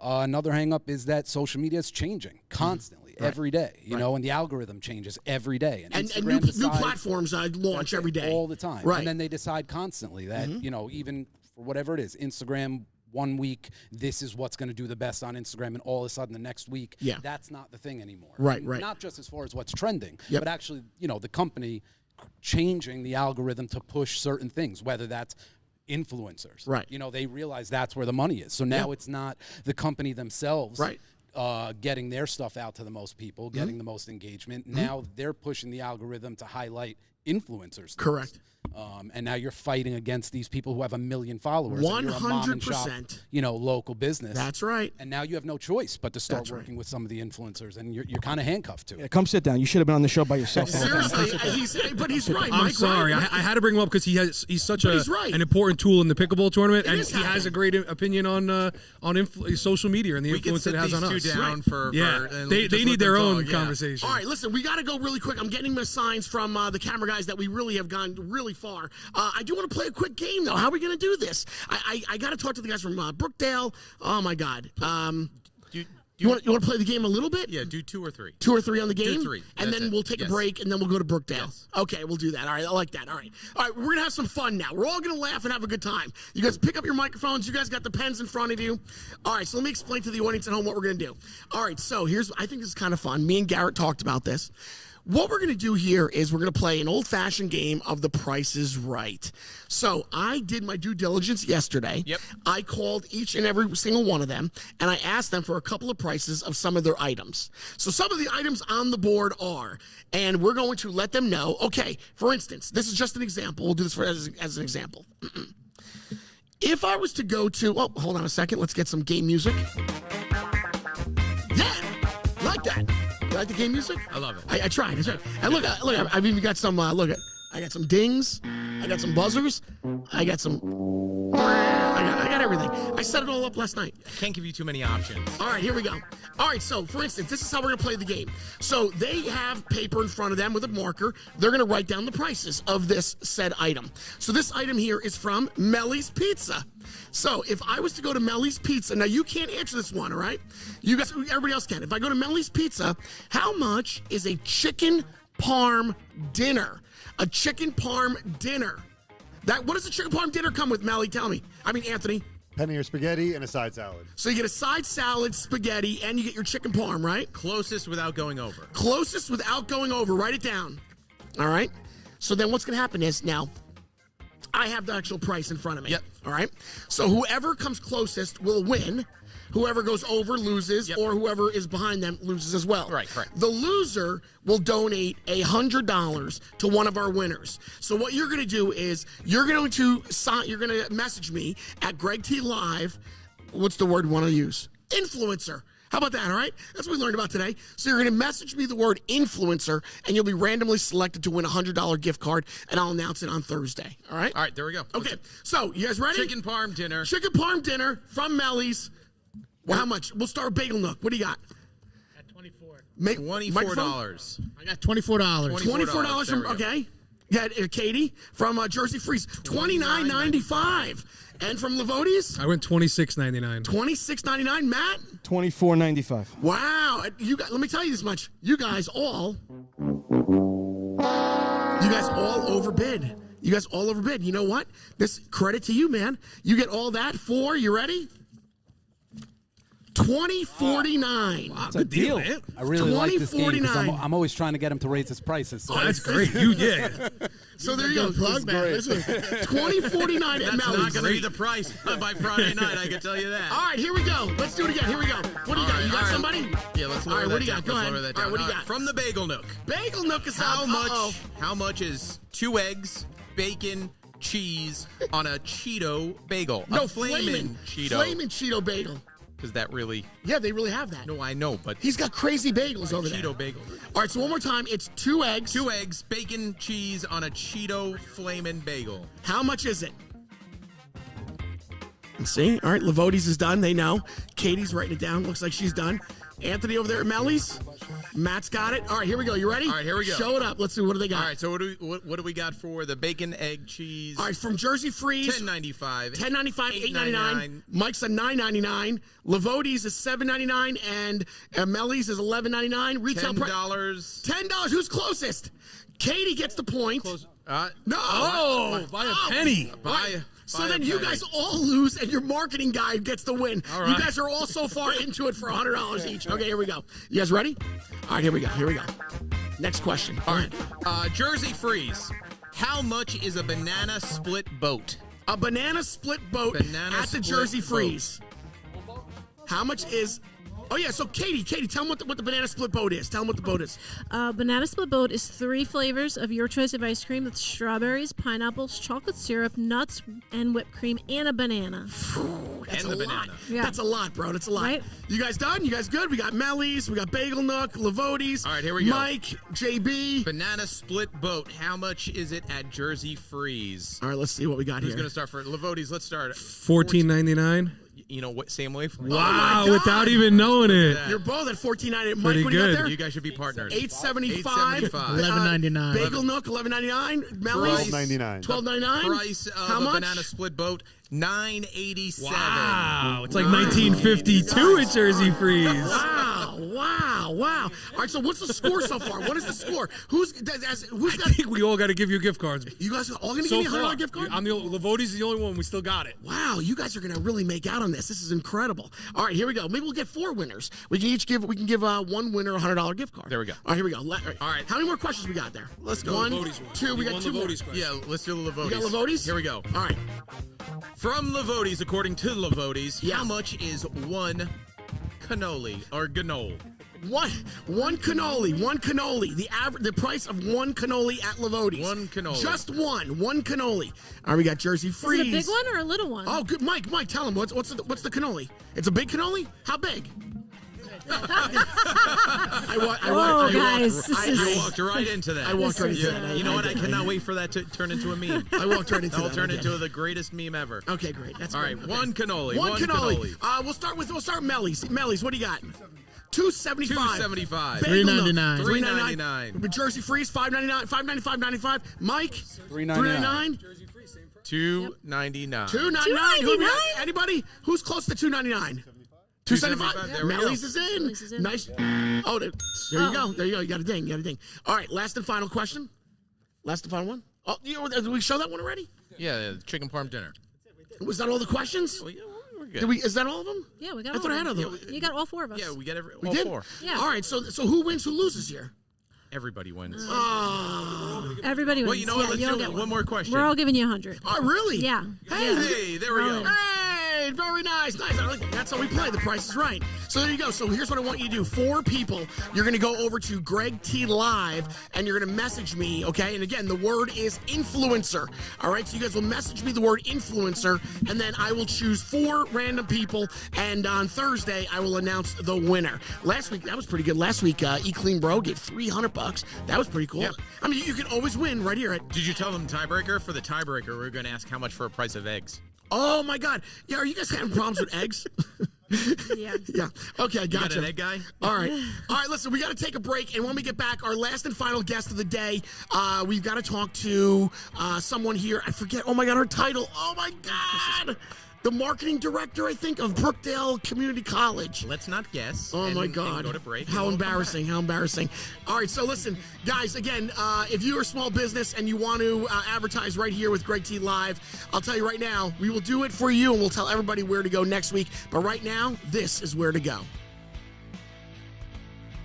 Another hang-up is that social media is changing constantly, every day, you know, and the algorithm changes every day. And new platforms launch every day. All the time. Right. And then they decide constantly that, you know, even for whatever it is, Instagram, 1 week, this is what's going to do the best on Instagram, and all of a sudden the next week, that's not the thing anymore. Right. Not just as far as what's trending, but actually, you know, the company changing the algorithm to push certain things, whether that's influencers. Right. You know, they realize that's where the money is. So now it's not the company themselves getting their stuff out to the most people, getting the most engagement. Now they're pushing the algorithm to highlight influencers. Correct. And now you're fighting against these people who have 1 million followers. 100%. You know, local business. That's right. And now you have no choice but to start working with some of the influencers, and you're kind of handcuffed to it. Yeah, come sit down. You should have been on the show by yourself. Seriously, but he's right. I'm Mike, sorry. right? I had to bring him up because he's such an important tool in the pickleball tournament, and he has a great opinion on social media and the influence it has on us. They need their own conversation. All right, listen, we got to go really quick. I'm getting the signs from the camera guys that we really have gone really far. I do want to play a quick game, though. How are we going to do this? I got to talk to the guys from Brookdale. Oh, my God. You want to play the game a little bit? Yeah, do 2 or 3. 2 or 3 on the game? Do 3. And then we'll take a break, and then we'll go to Brookdale. Yes. Okay, we'll do that. All right, I like that. All right, we're going to have some fun now. We're all going to laugh and have a good time. You guys pick up your microphones. You guys got the pens in front of you. All right, so let me explain to the audience at home what we're going to do. All right, so I think this is kind of fun. Me and Garrett talked about this. What we're going to do here is we're going to play an old-fashioned game of The Price is Right. So I did my due diligence yesterday. Yep. I called each and every single one of them, and I asked them for a couple of prices of some of their items. So some of the items on the board are, and we're going to let them know, okay, for instance, this is just an example. We'll do this as an example. If I was to go to, hold on a second. Let's get some game music. Yeah, like that. You like the game music? I love it. I tried. And look, I've even got some, I got some dings. I got some buzzers. I got some, I got everything. I set it all up last night. I can't give you too many options. All right, here we go. All right, so for instance, this is how we're going to play the game. So they have paper in front of them with a marker. They're going to write down the prices of this said item. So this item here is from Meli's Pizza. So if I was to go to Meli's Pizza, now you can't answer this one, all right? You guys, everybody else can. If I go to Meli's Pizza, how much is a chicken parm dinner? A chicken parm dinner. What does a chicken parm dinner come with, Meli? Tell me. I mean, Anthony. Penny or spaghetti and a side salad. So you get a side salad, spaghetti, and you get your chicken parm, right? Closest without going over. Closest without going over. Write it down. All right? So then what's going to happen is, now, I have the actual price in front of me. Yep. All right? So whoever comes closest will win. Whoever goes over loses, or whoever is behind them loses as well. Right, correct. The loser will donate $100 to one of our winners. So what you're going to do is you're going to message me at Greg T Live. What's the word you want to use? Influencer. How about that, all right? That's what we learned about today. So you're going to message me the word influencer, and you'll be randomly selected to win a $100 gift card, and I'll announce it on Thursday, all right? All right, there we go. Okay, so you guys ready? Chicken parm dinner. Chicken parm dinner from Meli's. Well, how much? We'll start with Bagel Nook. What do you got? At $24. $24. I got $24. $24 from, okay. Yeah, Katie from Jersey Freeze, $29.95. And from Livoti's? I went $26.99. $26.99. Matt? $24.95. Wow. Let me tell you this much. You guys all overbid. You guys all overbid. You know what? This credit to you, man. You get all that for, you ready? $20.49. Wow, That's a deal. man. I really like this game because $20.49. I'm always trying to get him to raise his prices. So. Oh, that's great. Yeah. So there you go. Plug, man. Listen, $20.49 at That's Meli's. not going to be the price by Friday night, I can tell you that. All right, here we go. Let's do it again. Here we go. What do you got? You got somebody? Yeah, let's lower all right, that what do you down. got? Go ahead. Lower that All right, down. what do you got? From the Bagel Nook. Bagel Nook is How up. much? How much is 2 eggs, bacon, cheese on a Cheeto bagel? No, a flamin' Cheeto. Flamin' Cheeto bagel. Because that really... Yeah, they really have that. No, I know, but... He's got crazy bagels over there. Cheeto bagel. All right, so one more time. It's 2 eggs. 2 eggs, bacon, cheese on a Cheeto flamin' bagel. How much is it? Let's see. All right, Livoti's is done. They know. Katie's writing it down. Looks like she's done. Anthony over there at Meli's. Matt's got it. All right, here we go. You ready? All right, here we go. Show it up. Let's see. What do they got? All right, so what do we got for the bacon, egg, cheese? All right, from Jersey Freeze. $10.95. $10.95, $8.99. Mike's a $9.99. Livoti's is $7.99, and Meli's is $11.99. Retail price $10. Who's closest? Katie gets the point. No. Oh, by a penny. So then you guys all lose, and your marketing guy gets the win. All right. You guys are all so far into it for $100 each. Okay, here we go. You guys ready? All right, here we go. Here we go. Next question. All right. Jersey Freeze. How much is a banana split boat? A banana split boat at the Jersey Freeze. How much is... Oh, yeah, so Katie, tell them what the banana split boat is. Tell them what the boat is. Banana split boat is 3 flavors of your choice of ice cream. That's strawberries, pineapples, chocolate syrup, nuts, and whipped cream, and a banana. That's And a the lot. banana. Yeah. That's a lot, bro. That's a lot. Right? You guys done? You guys good? We got Meli's, we got Bagel Nook, Livoti's. All right, here we go. Mike, JB. Banana split boat. How much is it at Jersey Freeze? All right, let's see what we got Who's here. going to start for Livoti's? Let's start. $14.99. You know what? Same wavelength. Wow, without even knowing it. You're both at $14.99. Mike, Pretty what do you got good. there? You guys should be partners. $8.75. $11.99. Bagel Nook, $11.99. Meli's, $12.99. $12.99. Price of How a much? banana split boat, $9.87. Wow, it's like 1952 at Jersey Freeze. Wow. All right, so what's the score so far? What is the score? Who's got? I think we all got to give you gift cards. You guys are all going to So give me a far, $100 gift card? I'm the Livoti's the only one. We still got it. Wow, you guys are going to really make out on this. This is incredible. All right, here we go. Maybe we'll get 4 winners. We can give one winner a $100 gift card. There we go. All right, here we go. All right. How many more questions we got there? Let's go. 1, Livoti's one. 2. We got 2 more. Livoti's question. Yeah, let's do the Livoti's. You got Livoti's? Here we go. All right. From Livoti's, according to Livoti's, Yeah. how much is 1 cannoli or ganole? One cannoli. The price of 1 cannoli at Livoti's. 1 cannoli. Just one cannoli. All right, we got Jersey Freeze. Is it a big one or a little one? Oh, good, Mike, tell him what's the cannoli? It's a big cannoli. How big? I walked right into that. I walked right into that. You know what? I cannot wait for that to turn into a meme. I walked right into that. That will turn into the greatest meme ever. Okay, great. That's all great. right. Okay. 1 cannoli. One cannoli. We'll start Meli's. Meli's, what do you got? $2.75. $2.75. $3.99. $3.99. Jersey Freeze, $5.99. $5.95. Mike, $3.99. $2.99. $2.99. Anybody? Who's close to $2.99? $2.75. There we go. Meli's is in. Nice. Oh, there you go. There you go. You got a ding. All right, last and final question. Last and final one. Oh, did we show that one already? Yeah, chicken parm dinner. Was that all the questions? Well, yeah, we're good. Is that all of them? Yeah, we got I all thought I of had them. other. You got all 4 of us. Yeah, we get We all did? 4. Yeah. All right, so who wins, who loses here? Everybody wins. Everybody wins. Well, you know what? Yeah, Let's do one more question. We're all giving you 100. Oh, really? Yeah. Hey, there we go. Hey, very nice. That's how we play. The Price is Right. So there you go. So here's what I want you to do. 4 people. You're going to go over to Greg T Live, and you're going to message me, okay? And again, the word is influencer. All right? So you guys will message me the word influencer, and then I will choose 4 random people, and on Thursday, I will announce the winner. Last week, that was pretty good. Last week, E Clean Bro gave $300. That was pretty cool. Yep. I mean, you can always win right here. Did you tell them tiebreaker? For the tiebreaker, we're going to ask how much for a price of eggs. Oh, my God. Yeah, are you guys having problems with eggs? Yeah. Yeah. Okay, You gotcha. got an egg guy? All right. Listen, we got to take a break, and when we get back, our last and final guest of the day, we've got to talk to someone here. I forget. Oh my God, her title. Oh my God. the marketing director, I think, of Brookdale Community College. Let's not guess. Oh, my God. Go to break. How embarrassing. How embarrassing. All right, so listen, guys, again, if you're a small business and you want to advertise right here with Greg T Live, I'll tell you right now, we will do it for you, and we'll tell everybody where to go next week. But right now, this is where to go.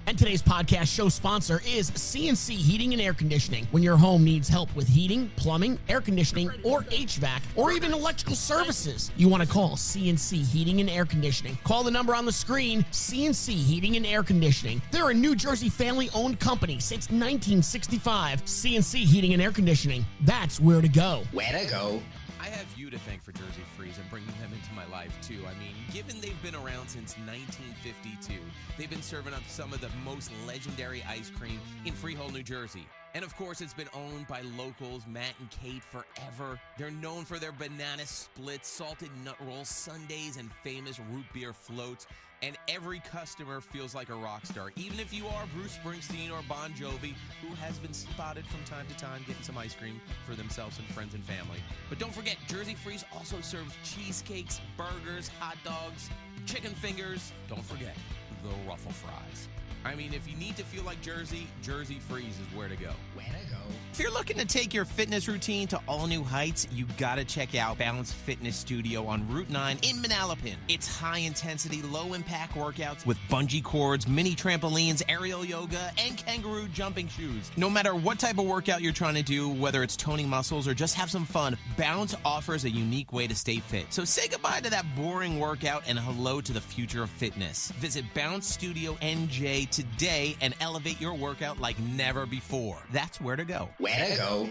And today's podcast show sponsor is CNC Heating and Air Conditioning. When your home needs help with heating, plumbing, air conditioning, or HVAC, or even electrical services, you want to call CNC Heating and Air Conditioning. Call the number on the screen, CNC Heating and Air Conditioning. They're a New Jersey family-owned company since 1965. CNC Heating and Air Conditioning. That's where to go. Where to go. I have you to thank for Jersey Freeze and bringing them into my life, too. I mean, given they've been around since 1952, they've been serving up some of the most legendary ice cream in Freehold, New Jersey. And, of course, it's been owned by locals, Matt and Kate, forever. They're known for their banana splits, salted nut rolls, sundaes, and famous root beer floats. And every customer feels like a rock star, even if you are Bruce Springsteen or Bon Jovi, who has been spotted from time to time getting some ice cream for themselves and friends and family. But don't forget, Jersey Freeze also serves cheesecakes, burgers, hot dogs, chicken fingers. Don't forget the ruffle fries. I mean, if you need to feel like Jersey, Jersey Freeze is where to go. Where to go. If you're looking to take your fitness routine to all new heights, you gotta check out Balance Fitness Studio on Route 9 in Manalapan. It's high-intensity, low-impact workouts with bungee cords, mini trampolines, aerial yoga, and kangaroo jumping shoes. No matter what type of workout you're trying to do, whether it's toning muscles or just have some fun, Balance offers a unique way to stay fit. So say goodbye to that boring workout and hello to the future of fitness. Visit Balance Studio NJ today and elevate your workout like never before. That's where to go. Where to go.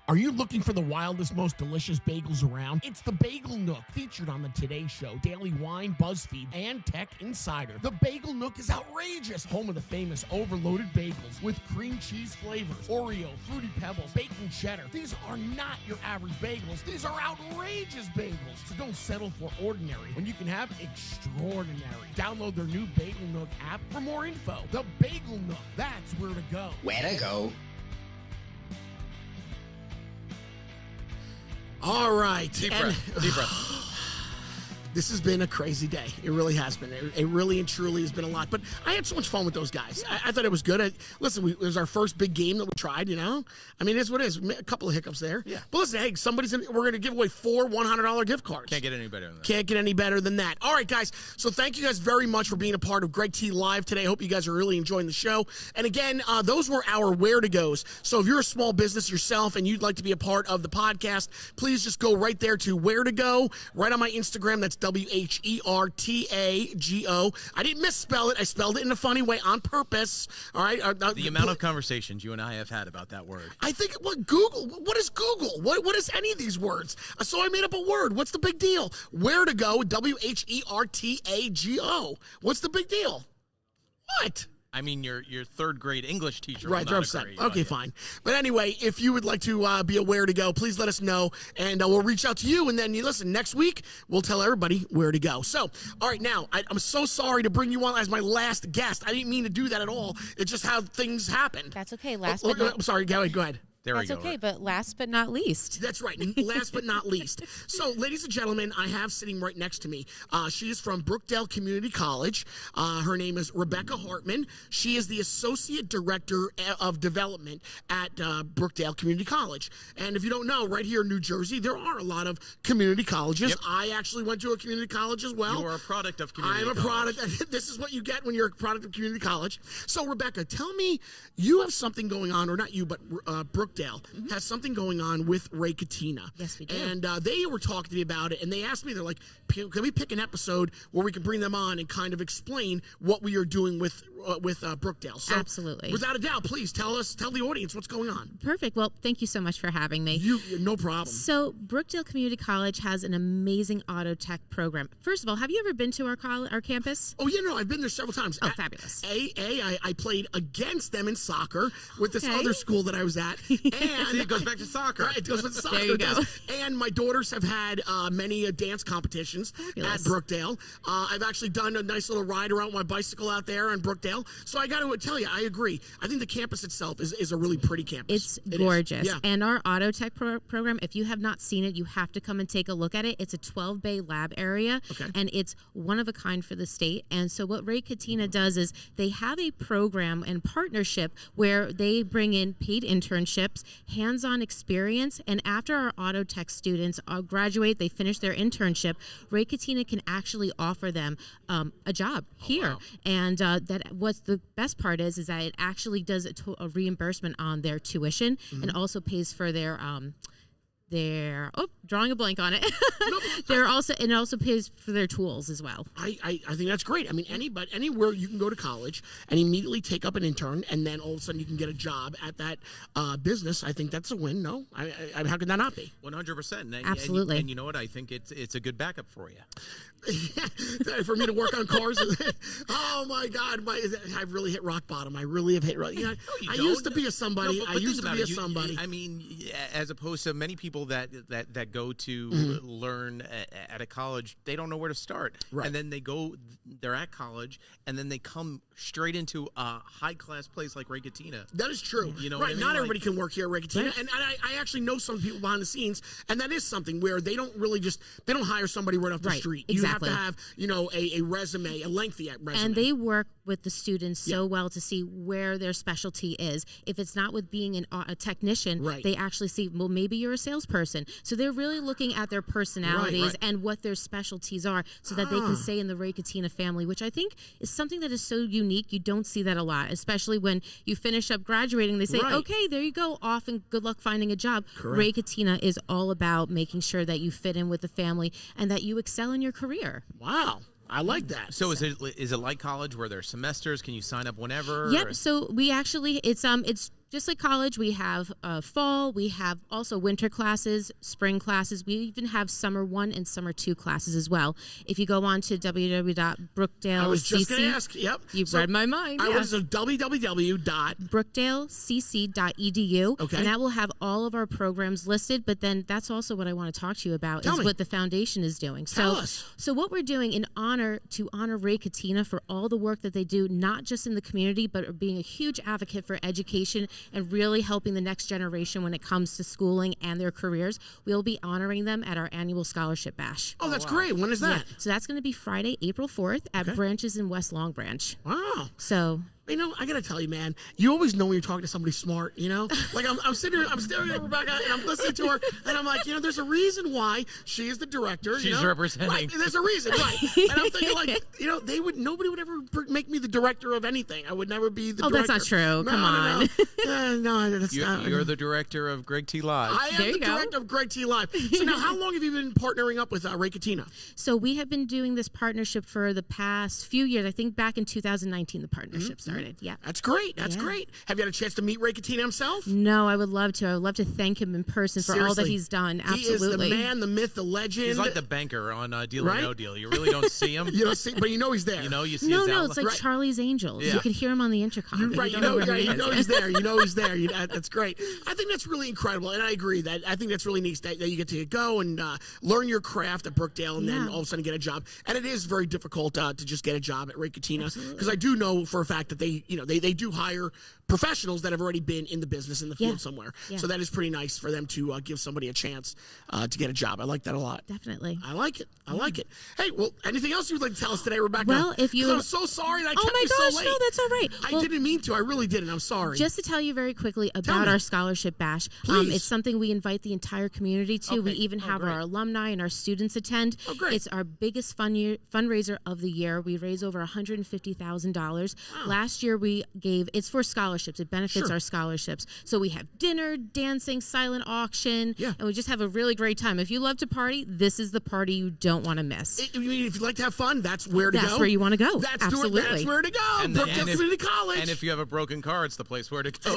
Are you looking for the wildest, most delicious bagels around? It's the Bagel Nook, featured on the Today Show, Daily Wine, BuzzFeed, and Tech Insider. The Bagel Nook is outrageous, home of the famous overloaded bagels with cream cheese flavors, Oreo, Fruity Pebbles, bacon cheddar. These are not your average bagels. These are outrageous bagels. So don't settle for ordinary when you can have extraordinary. Download their new Bagel Nook app for more info. The Bagel Nook, that's where to go. Where to go. All right. Deep breath. Deep breath. This has been a crazy day. It really has been. It really and truly has been a lot. But I had so much fun with those guys. I thought it was good. Listen, it was our first big game that we tried, you know? I mean, it's what it is. A couple of hiccups there. Yeah. But listen, hey, we're going to give away 4 $100 gift cards. Can't get any better than that. Can't get any better than that. All right, guys. So thank you guys very much for being a part of Greg T Live today. I hope you guys are really enjoying the show. And again, those were our where to goes. So if you're a small business yourself and you'd like to be a part of the podcast, please just go right there to where to go, right on my Instagram. That's WHERTAGO. I didn't misspell it. I spelled it in a funny way on purpose. All right. The amount of conversations you and I have had about that word. I think Google. What is Google? What is any of these words? So I made up a word. What's the big deal? Where to go? WHERTAGO. What's the big deal? What? I mean, your third grade English teacher. Right, they're upset. Okay, fine. But anyway, if you would like to be aware to go, please let us know, and we'll reach out to you. And then, listen, next week, we'll tell everybody where to go. So, all right, now, I'm so sorry to bring you on as my last guest. I didn't mean to do that at all. It's just how things happen. That's okay. I'm sorry, go ahead. That's okay, but last but not least. That's right. Last but not least. So, ladies and gentlemen, I have sitting right next to me. She is from Brookdale Community College. Her name is Rebecca Hartman. She is the Associate Director of Development at Brookdale Community College. And if you don't know, right here in New Jersey, there are a lot of community colleges. Yep. I actually went to a community college as well. You are a product of community college. I'm a product. This is what you get when you're a product of community college. So, Rebecca, tell me, you have something going on, or not you, but Brookdale has something going on with Ray Catena. Yes, we do. And they were talking to me about it, and they asked me, they're like, can we pick an episode where we can bring them on and kind of explain what we are doing with Brookdale? So, absolutely. Without a doubt, please tell the audience what's going on. Perfect. Well, thank you so much for having me. No problem. So, Brookdale Community College has an amazing auto tech program. First of all, have you ever been to our campus? Oh, yeah, no, I've been there several times. Oh, fabulous. I played against them in soccer with this other school that I was at. And See, it goes back to soccer. Right, it goes back to soccer. There you go. And my daughters have had many dance competitions at Brookdale. I've actually done a nice little ride around my bicycle out there in Brookdale. So I got to tell you, I agree. I think the campus itself is a really pretty campus. It's gorgeous. Yeah. And our auto tech program, if you have not seen it, you have to come and take a look at it. It's a 12-bay lab area, and it's one of a kind for the state. And so what Ray Catena does is they have a program and partnership where they bring in paid internships, hands-on experience, and after our auto tech students graduate, they finish their internship, Ray Catena can actually offer them a job here. Wow. And that what's the best part is that it actually does a reimbursement on their tuition and also pays for their drawing a blank on it. It also pays for their tools as well. I think that's great. I mean, anywhere you can go to college and immediately take up an intern, and then all of a sudden you can get a job at that business. I think that's a win. No, how could that not be? 100%. Absolutely. And you know what? I think it's a good backup for you. For me to work on cars. Oh my God! I've really hit rock bottom. I really have hit. I used to be a somebody. I used to be a somebody. I mean, as opposed to many people that go to learn at a college, they don't know where to start, and then they're at college, and then they come straight into a high class place like Ray Catena. That is true. You know, right? what I mean? Not everybody can work here at Ray Catena, Right. and I actually know some people behind the scenes, and that is something where they don't hire somebody right off the street. Exactly. You have to have a resume, a lengthy resume, And they work with the students so well to see where their specialty is. If it's not with being a technician, they actually see, well, maybe you're a salesperson. So they're really looking at their personalities and what their specialties are so that they can stay in the Ray Catena family, which I think is something that is so unique. You don't see that a lot, especially when you finish up graduating. They say, okay, there you go, off and good luck finding a job. Correct. Ray Catena is all about making sure that you fit in with the family and that you excel in your career. Wow. I like that. So is it like college where there are semesters? Can you sign up whenever? Yep. So we actually it's just like college. We have fall. We have also winter classes, spring classes. We even have summer 1 and summer 2 classes as well. If you go on to www.brookdale.cc. I was just going to ask. Yep. You've read my mind. I was www.brookdale.cc.edu. Okay. And that will have all of our programs listed. But then that's also what I want to talk to you about is what the foundation is doing. Tell us. So what we're doing to honor Ray Catena for all the work that they do, not just in the community, but being a huge advocate for education and really helping the next generation when it comes to schooling and their careers. We'll be honoring them at our annual scholarship bash. Oh, that's great. When is that? Yeah. So that's going to be Friday, April 4th at Branches in West Long Branch. Wow. So... You know, I gotta tell you, man. You always know when you're talking to somebody smart. You know, like I'm sitting here, I'm staring at Rebecca, and I'm listening to her, and I'm like, there's a reason why she is the director. She's representing. Right, there's a reason, right? And I'm thinking, like, nobody would ever make me the director of anything. I would never be the. Oh, director. that's not true. Come on. No, that's not. You're the director of Greg T Live. I am the director of Greg T Live. So now, how long have you been partnering up with Ray Catena? So we have been doing this partnership for the past few years. I think back in 2019, the partnership started. Yeah, that's great. That's great. Have you had a chance to meet Ray Catena himself? No, I would love to. I would love to thank him in person for all that he's done. Absolutely. He is the man, the myth, the legend. He's like the banker on Deal or No Deal. You really don't see him. You don't see, but you know he's there. You know, you see no, his it's like Charlie's Angels. Yeah. You can hear him on the intercom. You know he's there. You know he's there. That's great. I think that's really incredible, and I agree that I think that's really neat that you get to go and learn your craft at Brookdale, and then all of a sudden get a job. And it is very difficult to just get a job at Ray Catena because I do know for a fact that they do hire professionals that have already been in the business in the field somewhere. Yeah. So that is pretty nice for them to give somebody a chance to get a job. I like that a lot. Definitely. I like it. I like it. Hey, well, anything else you'd like to tell us today, Rebecca? Well, if you... I'm so sorry that I kept you so late. No, that's all right. I didn't mean to. I really didn't. I'm sorry. Just to tell you very quickly about our scholarship bash. It's something we invite the entire community to. Okay. We even have our alumni and our students attend. Oh, great. It's our biggest fundraiser of the year. We raise over $150,000. Wow. Last year we gave... It's for scholarships. It benefits our scholarships. So we have dinner, dancing, silent auction, and we just have a really great time. If you love to party, this is the party you don't want to miss. If you like to have fun, that's where to go. That's where you want to go. Absolutely. That's where to go. Brookdale Community College. And if you have a broken car, it's the place where to go.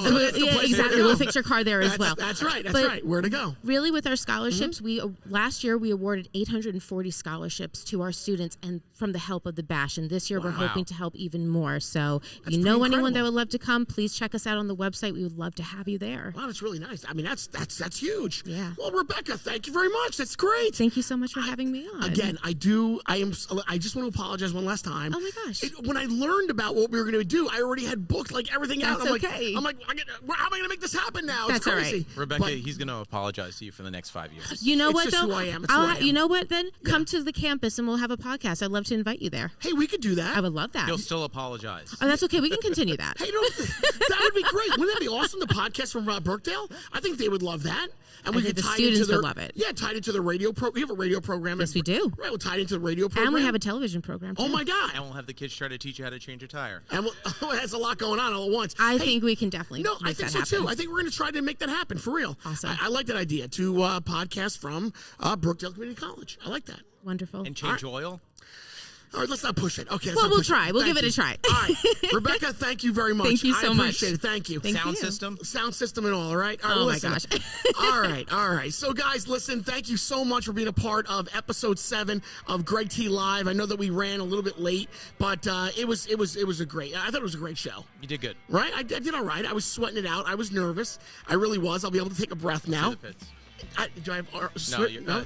Exactly. We'll fix your car there as well. That's right. That's right. Where to go. Really, with our scholarships, last year we awarded 840 scholarships to our students, and from the help of the bash. And this year we're hoping to help even more. So If you know anyone that would love to come, please check us out on the website. We would love to have you there. Wow, that's really nice. I mean, that's huge. Yeah. Well, Rebecca, thank you very much. That's great. Thank you so much for having me on. Again, I just want to apologize one last time. Oh my gosh. When I learned about what we were going to do, I already had booked like everything out. That's I'm okay. How am I going to make this happen now? That's it's crazy. all right. Rebecca, he's going to apologize to you for the next 5 years. You know It's what, just though? who I am. It's who I am. You know what, then? Come to the campus and we'll have a podcast. I'd love to invite you there. Hey, we could do that. I would love that. He'll still apologize. Oh, that's okay. We can continue that. Hey, that would be great. Wouldn't that be awesome? The podcast from Brookdale? I think they would love that. And we could the tie students into their, would love it. Yeah, tied into the radio program. We have a radio program. Yes, we do. Right, we'll tie it into the radio program. And we have a television program, too. Oh, my God. And we'll have the kids try to teach you how to change a tire. And that's a lot going on all at once. I think we can definitely I make think that so, happen. too. I think we're going to try to make that happen, for real. Awesome. I like that idea, to podcast from Brookdale Community College. I like that. Wonderful. And change oil? All right, let's not push it. Okay. Well, we'll try. We'll give it a try. All right. Rebecca, thank you very much. Thank you so much. I appreciate it. Thank you. Sound system? Sound system and all right? All right. Oh, my listen. gosh. All right. So, guys, listen, thank you so much for being a part of episode 7 of Greg T Live. I know that we ran a little bit late, but it was a great, I thought it was a great show. You did good. Right? I did all right. I was sweating it out. I was nervous. I really was. I'll be able to take a breath now. To the pits. Do I have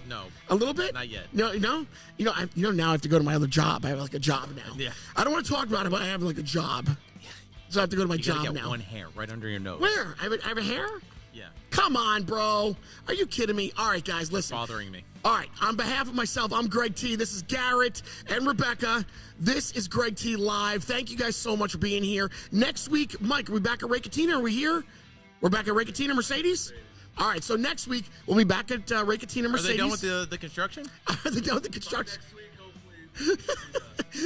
No. A little bit? Not yet. No. Now I have to go to my other job. I have like a job now. Yeah. I don't want to talk about it, but I have like a job. So I have to go to my You gotta job get now. one hair right under your nose. Where? I have a hair? Yeah. Come on, bro. Are you kidding me? All right, guys, listen. Bothering me. All right, on behalf of myself, I'm Greg T. This is Garrett and Rebecca. This is Greg T Live. Thank you guys so much for being here. Next week, Mike, are we back at Ray Catena? Are we here? We're back at Ray Catena Mercedes? All right, so next week, we'll be back at Ray Catena Mercedes. Are they done with the construction? Are they done with the construction?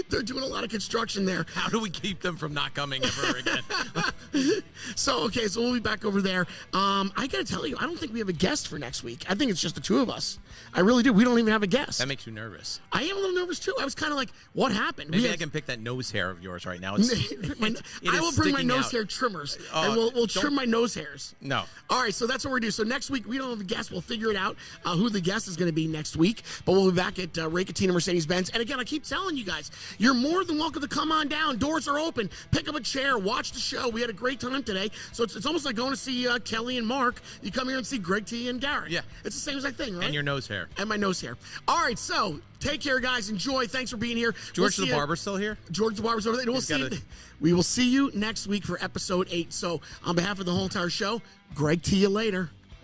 They're doing a lot of construction there. How do we keep them from not coming ever again? So we'll be back over there. I got to tell you, I don't think we have a guest for next week. I think it's just the two of us. I really do. We don't even have a guest. That makes you nervous. I am a little nervous, too. I was kind of like, what happened? Maybe I can pick that nose hair of yours right now. I will bring my nose hair trimmers, and we'll trim my nose hairs. No. All right, so that's what we're doing. So next week, we don't have a guest. We'll figure it out who the guest is going to be next week. But we'll be back at Ray Catena Mercedes-Benz. And again, I keep telling you guys, you're more than welcome to come on down. Doors are open. Pick up a chair. Watch the show. We had a great time today. So it's almost like going to see Kelly and Mark. You come here and see Greg T and Garrett. Yeah. It's the same exact thing, right? And your nose hair. And my nose hair. All right, so take care, guys. Enjoy. Thanks for being here. George the Barber's still here? George the Barber's over there. We will see you next week for episode 8. So on behalf of the whole entire show, Greg, T you later.